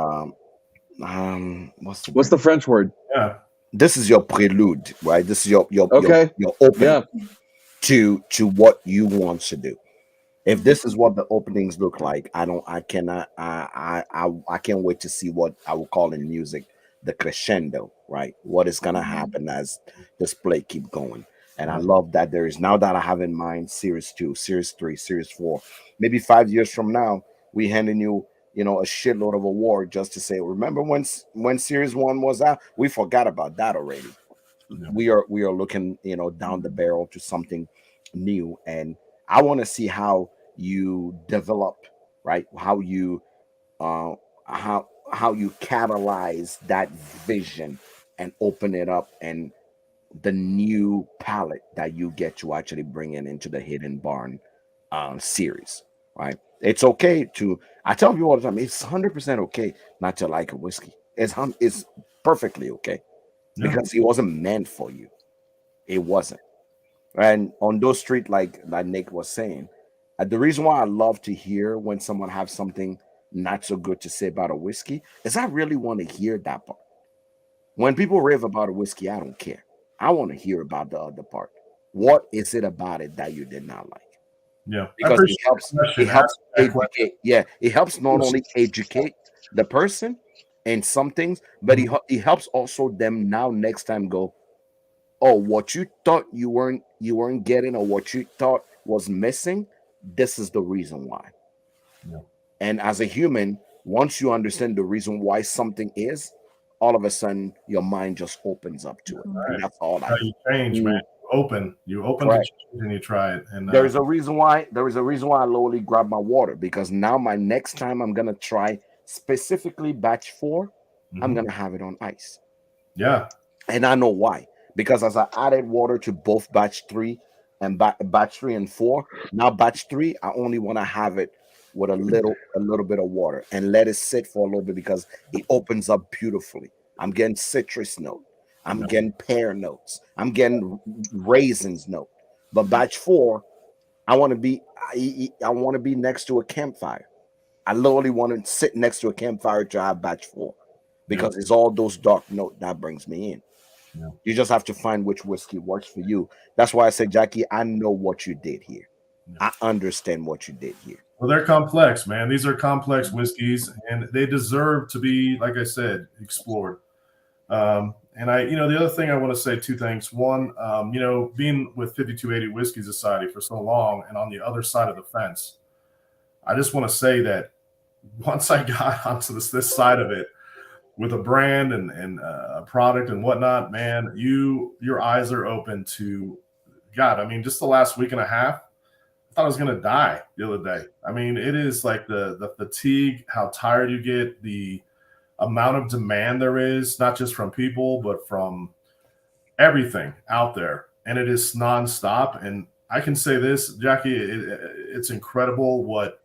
what's the French word? Yeah. This is your prelude, right? This is your okay. your opening to what you want to do. If this is what the openings look like, I can't wait to see what I will call in music the crescendo, right? What is gonna happen as this play keep going. And I love that there is, now that I have in mind series 2, series 3, series 4, maybe 5 years from now, we handing you, a shitload of award just to say, remember when series 1 was out? We forgot about that already. Yeah. We are looking, down the barrel to something new. And I want to see how you develop right? How you how you catalyze that vision and open it up, and the new palette that you get to actually bring in into the Hidden Barn series, right? It's okay to, I tell people all the time, it's 100% okay not to like a whiskey. It's perfectly okay Yeah. because it wasn't meant for you. It wasn't. And on those street, like Nick was saying, the reason why I love to hear when someone have something not so good to say about a whiskey is I really want to hear that part. When people rave about a whiskey, I don't care. I want to hear about the other part. What is it about it that you did not like? Yeah, I Because appreciate the question. it helps Ask that question. educate. Yeah, it helps not only educate the person in some things, but it helps also them now next time go, oh, what you thought you weren't getting, or what you thought was missing, this is the reason why. Yeah. And as a human, once you understand the reason why something is, all of a sudden your mind just opens up to it. Right. And that's all How you change, man. You open to Correct. change and you try it. And There is a reason why I lowly grab my water, because now my next time I'm gonna try specifically batch 4, I'm gonna have it on ice. yeah, And I know why. Because as I added water to both batch 3 and batch 3 and 4, now batch 3, I only want to have it with a little bit of water and let it sit for a little bit, because it opens up beautifully. I'm getting citrus note. I'm getting pear notes. I'm getting raisins note. But batch 4, I want to be next to a campfire. I literally want to sit next to a campfire to have batch 4, because it's all those dark note that brings me in. Yeah. You just have to find which whiskey works for you. That's why I said, Jackie, I know what you did here. I understand what you did here. Well, they're complex, man. These are complex whiskeys, and they deserve to be, like I said, explored. And the other thing I want to say, 2 things. One, being with 5280 Whiskey Society for so long and on the other side of the fence, I just want to say that once I got onto this side of it with a brand and a product and whatnot, man, your eyes are open to God. I mean, just the last week and a half, I thought I was going to die the other day. I mean, it is like the fatigue, how tired you get, the amount of demand there is, not just from people, but from everything out there. And it is nonstop. And I can say this, Jackie, it's incredible what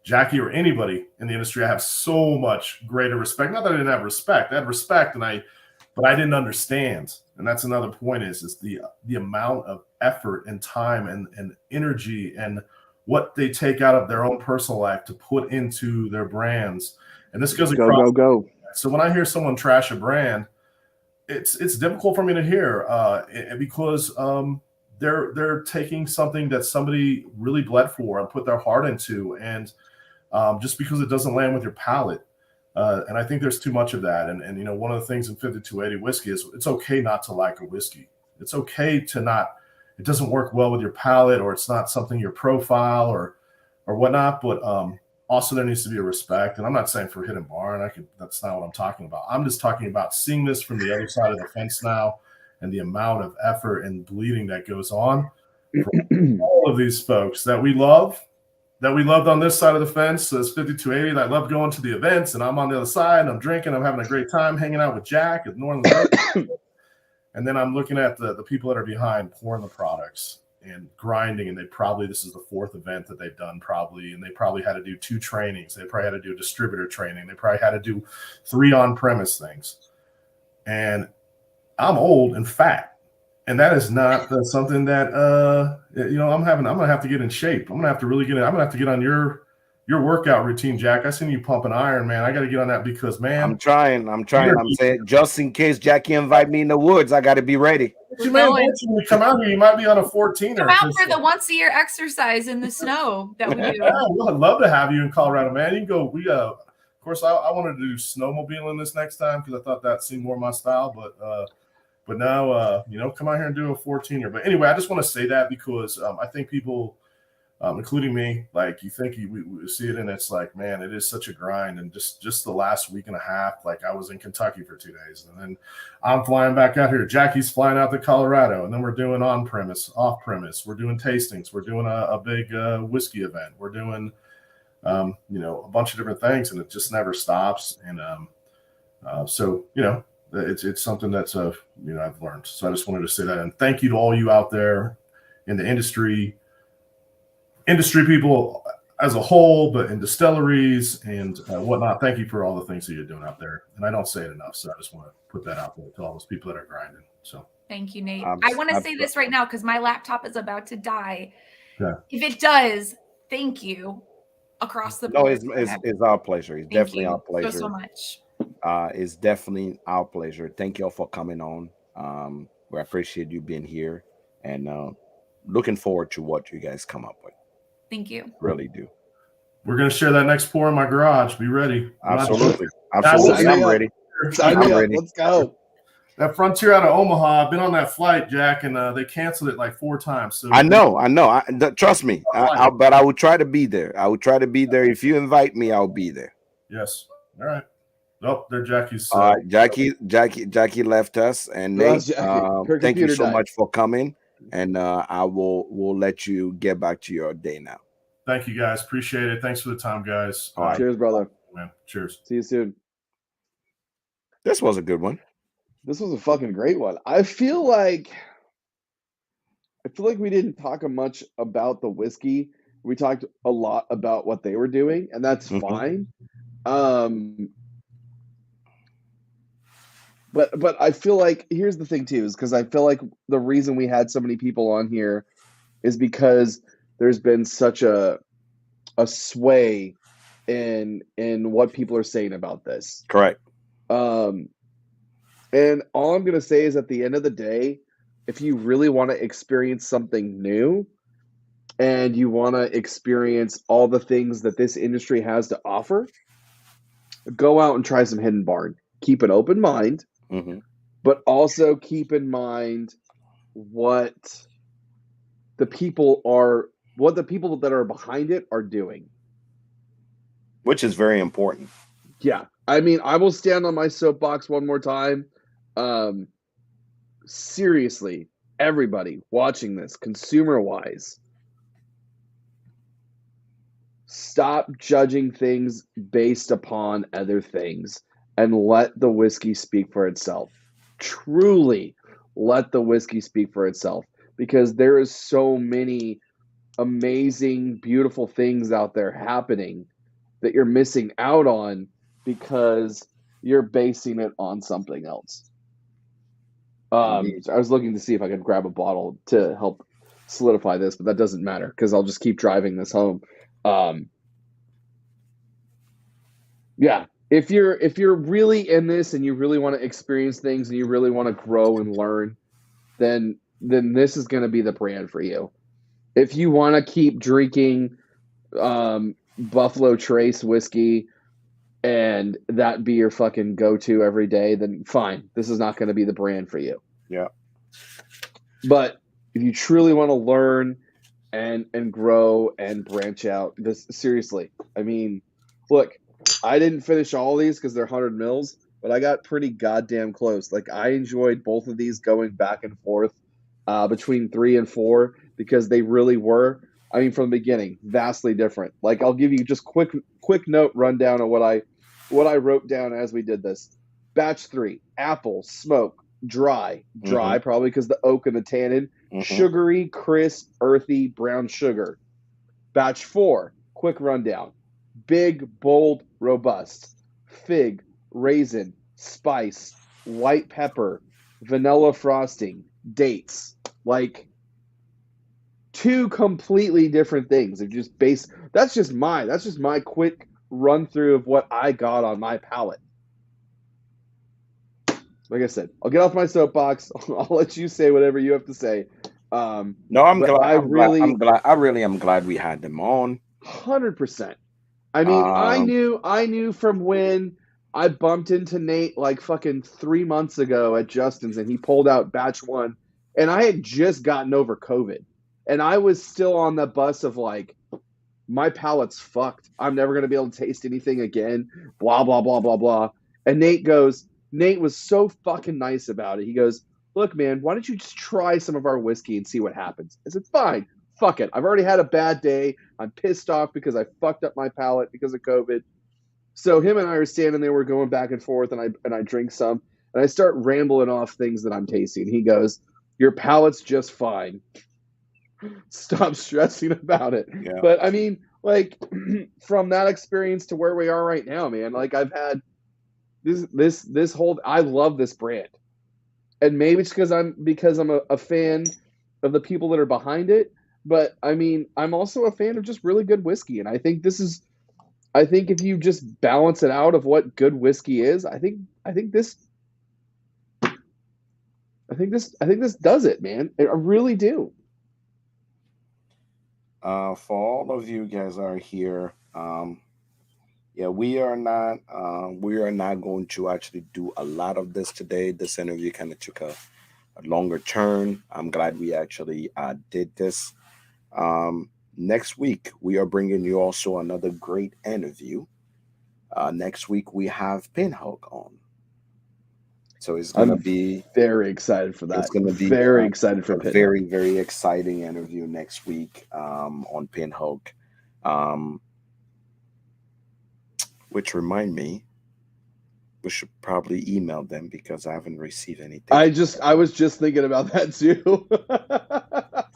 Jackie or anybody in the industry, I have so much greater respect. Not that I didn't have respect. I had respect, but I didn't understand. And that's another point is the amount of effort and time and energy and what they take out of their own personal life to put into their brands. And this goes across. Go. So when I hear someone trash a brand, it's difficult for me to hear because they're taking something that somebody really bled for and put their heart into, and just because it doesn't land with your palate. And I think there's too much of that. And one of the things in 5280 whiskey is it's okay not to like a whiskey. It's okay to not, it doesn't work well with your palate, or it's not something your profile or whatnot. But also there needs to be a respect. And I'm not saying for Hidden Barn, that's not what I'm talking about. I'm just talking about seeing this from the other side of the fence now, and the amount of effort and bleeding that goes on for all of these folks that we loved on this side of the fence as 5280. I love going to the events, and I'm on the other side, and I'm drinking, I'm having a great time hanging out with Jack at Northern and then I'm looking at the people that are behind pouring the products and grinding, and this is the 4th event that they've done probably, and they probably had to do 2 trainings. They probably had to do distributor training. They probably had to do 3 on-premise things. And I'm old and fat. And that is not something that I'm gonna have to get in shape. I'm gonna have to get on your workout routine, Jack. I seen you pumping iron, man. I got to get on that because, man, I'm trying. I'm saying, just in case Jackie invite me in the woods, I got to be ready. You may when you come out here, you might be on a 14er. Come out for the once-a-year exercise in the snow that we do. Yeah, well, I'd love to have you in Colorado, man. You can go. Of course, I wanted to do snowmobiling this next time because I thought that seemed more my style, but now, come out here and do a 14er. But anyway, I just want to say that because I think people, including me, like you think we see it, and it's like, man, it is such a grind. And just the last week and a half, like I was in Kentucky for 2 days, and then I'm flying back out here. Jackie's flying out to Colorado, and then we're doing on-premise, off-premise. We're doing tastings. We're doing a big whiskey event. We're doing a bunch of different things, and it just never stops. And so it's something that's I've learned. So I just wanted to say that, and thank you to all you out there in the industry people as a whole, but in distilleries and whatnot. Thank you for all the things that you're doing out there, and I don't say it enough. So I just want to put that out there to all those people that are grinding. So thank you, Nate. I want to say this right now because my laptop is about to die. Yeah. If it does, thank you across the board. No, it's our pleasure. It's definitely our pleasure. So much. It's definitely our pleasure. Thank you all for coming on. We appreciate you being here, and looking forward to what you guys come up with. Thank you. Really do. We're going to share that next pour in my garage. Be ready. Absolutely. I'm ready. I'm ready. Let's go. That Frontier out of Omaha, I've been on that flight, Jack, and they canceled it like 4 times. So I know. Trust me. But I will try to be there. I will try to be there. If you invite me, I'll be there. Yes. All right. Nope, they're Jackie's. Jackie left us, and Nate, thank you so much for coming. And we'll let you get back to your day now. Thank you, guys. Appreciate it. Thanks for the time, guys. All right. Cheers, brother. Man. Cheers. See you soon. This was a good one. This was a fucking great one. I feel like we didn't talk much about the whiskey. We talked a lot about what they were doing, and that's fine. But I feel like here's the thing too, is because I feel like the reason we had so many people on here is because there's been such a sway in what people are saying about this. Correct. And all I'm gonna say is at the end of the day, if you really want to experience something new and you want to experience all the things that this industry has to offer, go out and try some Hidden Barn. Keep an open mind. But also keep in mind what the people that are behind it are doing, which is very important. Yeah, I mean, I will stand on my soapbox one more time. Seriously, everybody watching this, consumer-wise, stop judging things based upon other things. And let the whiskey speak for itself. Truly let the whiskey speak for itself. Because there is so many amazing, beautiful things out there happening that you're missing out on because you're basing it on something else. So I was looking to see if I could grab a bottle to help solidify this, but that doesn't matter because I'll just keep driving this home. Yeah. If you're really in this and you really want to experience things and you really want to grow and learn, then this is going to be the brand for you. If you want to keep drinking Buffalo Trace whiskey and that be your fucking go-to every day, then fine. This is not going to be the brand for you. Yeah. But if you truly want to learn and grow and branch out, this seriously, I mean, look, I didn't finish all these because they're 100 mils, but I got pretty goddamn close. Like, I enjoyed both of these going back and forth between 3 and 4 because they really were, I mean, from the beginning, vastly different. Like, I'll give you just quick note rundown of what I wrote down as we did this. Batch 3, apple, smoke, dry, probably because the oak and the tannin, sugary, crisp, earthy, brown sugar. Batch 4, quick rundown. Big, bold, robust. Fig, raisin, spice, white pepper, vanilla frosting, dates. Like, 2 completely different things. They're just that's just my quick run through of what I got on my palate. Like I said, I'll get off my soapbox. I'll let you say whatever you have to say. No, I'm glad. I really am glad we had them on. 100%. I mean, I knew from when I bumped into Nate like fucking 3 months ago at Justin's and he pulled out batch 1 and I had just gotten over COVID and I was still on the bus of like, my palate's fucked. I'm never going to be able to taste anything again, blah, blah, blah, blah, blah. And Nate was so fucking nice about it. He goes, look, man, why don't you just try some of our whiskey and see what happens? I said, fine, fuck it. I've already had a bad day. I'm pissed off because I fucked up my palate because of COVID. So him and I are standing there, we're going back and forth, and I drink some, and I start rambling off things that I'm tasting. He goes, "Your palate's just fine. Stop stressing about it." Yeah. But I mean, like from that experience to where we are right now, man, like I've had this whole I love this brand. And maybe it's because I'm a fan of the people that are behind it, but I mean, I'm also a fan of just really good whiskey, and I think if you just balance it out of what good whiskey is, I think this does it, man. I really do. For all of you guys are here, yeah, we are not going to actually do a lot of this today. This interview kind of took a longer turn. I'm glad we actually did this. Next week we are bringing you also another great interview. Next week we have Pinhook on, so I'm very excited for it's that. gonna be Very excited for a Pinhook. very exciting interview next week on Pinhook. Um, which remind me, we should probably email them because I haven't received anything. I was just thinking about that too.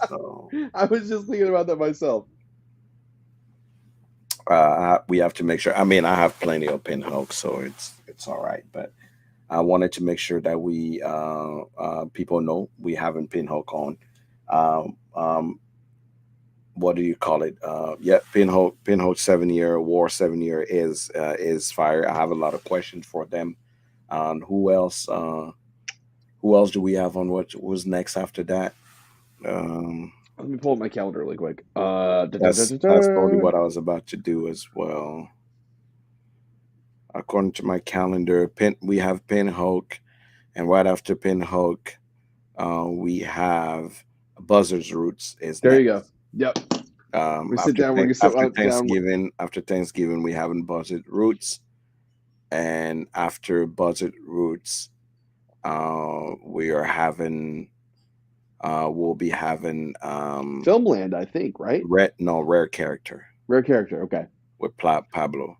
So I was just thinking about that myself. we have to make sure. I mean, I have plenty of Pinhook, so it's all right. But I wanted to make sure that we people know we haven't Pinhook on. Um, what do you call it? Yeah, Pinhook 7 year war 7 year is fire. I have a lot of questions for them. Who else? Who else do we have on? What was next after that? Um, Let me pull up my calendar really quick. that's probably what I was about to do as well. According to my calendar, we have Pinhook, and right after Pinhook, we have Buzzard's Roots is There next. you go. Yep. We sit down. We're gonna sit After down. Thanksgiving, we having Buzzard Roots, and after Buzzard Roots, we are having we'll be having Filmland, I think, right? Rare Character Rare character. Okay. with Pablo.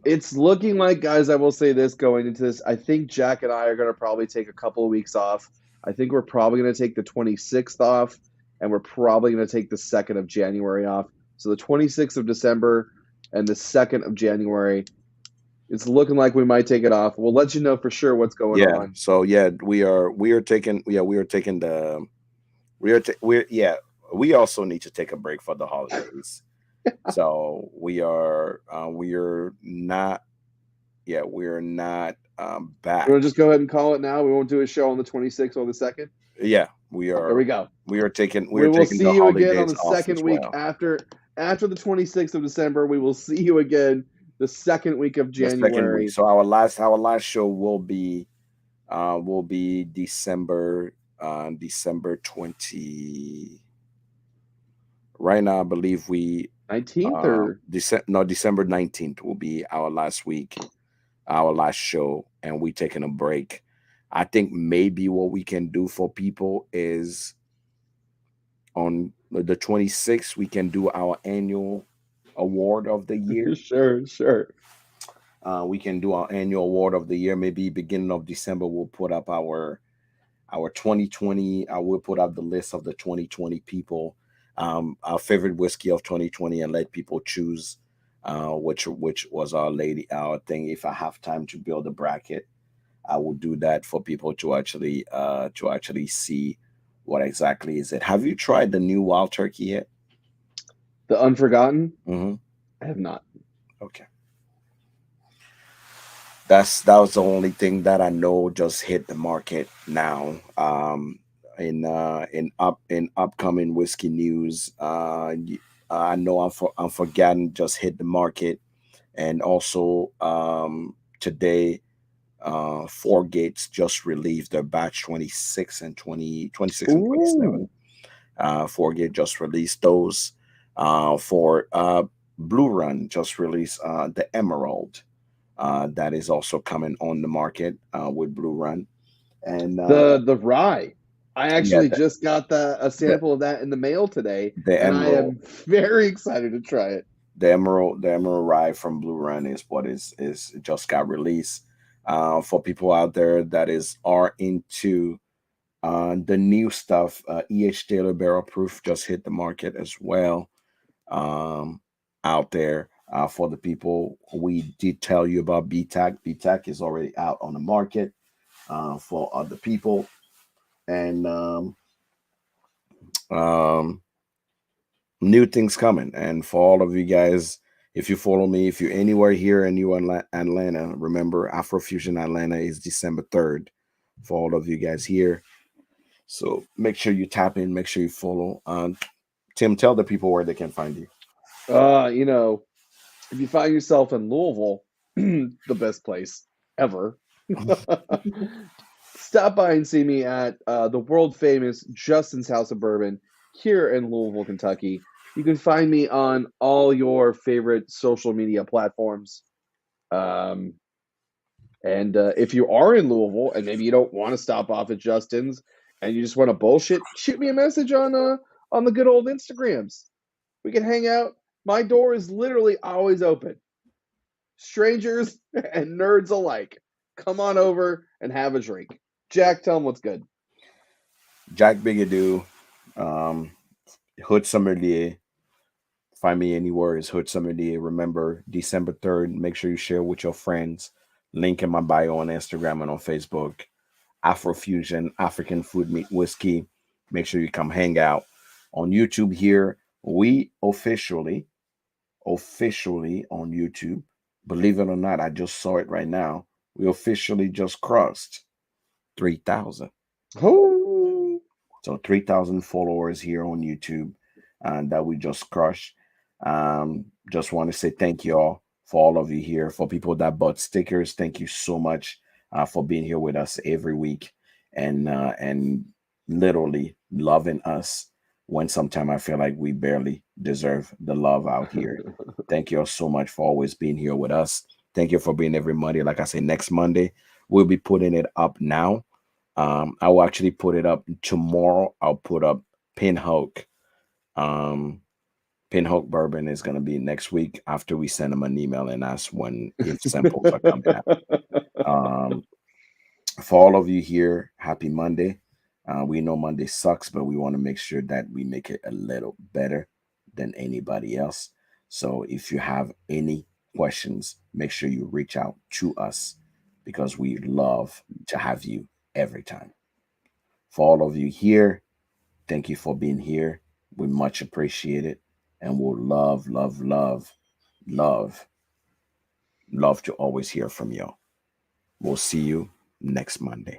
It's looking like, guys, I will say this going into this. I think Jack and I are gonna probably take a couple of weeks off. I think we're probably gonna take the 26th off, and we're probably gonna take the 2nd of January off. So the 26th of December and the 2nd of January. It's looking like we might take it off. We'll let you know for sure what's going Yeah. on. So yeah, we are taking the we also need to take a break for the holidays. So we're not back. We'll just go ahead and call it now. We won't do a show on the 26th or the 2nd. Yeah, we are. There we go. We are taking. We will taking see the you again on holidays the off second as week well. after the 26th of December. We will see you again the second week of The second week. January. So our last show will be December 20. Right now, I believe we 19th or December 19th will be our last week, our last show, and we taking a break. I think maybe what we can do for people is on the 26th we can do our annual award of the year. Sure. We can do our annual award of the year. Maybe beginning of December we'll put up our 2020. I will put up the list of the 2020 people, our favorite whiskey of 2020, and let people choose which was our thing. If I have time to build a bracket, I will do that for people to actually see what exactly is it. Have you tried the new Wild Turkey yet? The Unforgotten? Mm-hmm. I have not. Okay. That was the only thing that I know just hit the market now. In upcoming whiskey news, I know I'm forgetting just hit the market, and also today, Four Gates just released their batch 26 and 26 and 27. Four Gate just released those. For Blue Run just released the Emerald. That is also coming on the market with Blue Run, and The rye. I Yeah, actually just got a the sample of that in the mail today, the and I emerald am very excited to try it. the emerald rye from Blue Run is what is just got released. For people out there that are into the new stuff, Taylor Barrel Proof just hit the market as well. Um, out there for the people, we did tell you about BTAC. BTAC is already out on the market for other people, and um, new things coming. And for all of you guys, if you follow me, if you're anywhere here in New Atlanta, remember Afrofusion Atlanta is December 3rd. For all of you guys here, so make sure you tap in, make sure you follow. Tim, tell the people where they can find you. You know, if you find yourself in Louisville, the best place ever, stop by and see me at the world famous Justin's House of Bourbon here in Louisville, Kentucky. You can find me on all your favorite social media platforms. Um, and if you are in Louisville and maybe you don't want to stop off at Justin's and you just want to bullshit, shoot me a message on the good old Instagrams. We can hang out. My door is literally always open. Strangers and nerds alike. Come on over and have a drink. Jack, tell them what's good. Jack Bigadoo, um, Hood Sommelier. Find me anywhere. It's Hood Sommelier. Remember, December 3rd. Make sure you share with your friends. Link in my bio on Instagram and on Facebook. Afrofusion, African Food Meet Whiskey. Make sure you come hang out. On YouTube here, we officially on YouTube, believe it or not, I just saw it right now. We officially just crossed 3,000. Oh. So 3,000 followers here on YouTube that we just crushed. Just want to say thank you all for all of you here. For people that bought stickers, thank you so much for being here with us every week and literally loving us when sometimes I feel like we barely deserve the love out here. Thank you all so much for always being here with us. Thank you for being every Monday. Like I say, next Monday, we'll be putting it up now. I will actually put it up tomorrow. I'll put up Pinhook. Um, Pinhook Bourbon is going to be next week after we send them an email and ask when if samples are coming out. For all of you here, happy Monday. We know Monday sucks, but we want to make sure that we make it a little better than anybody else. So if you have any questions, make sure you reach out to us because we love to have you every time. For all of you here, thank you for being here. We much appreciate it. And we'll love, love to always hear from you. We'll see you next Monday.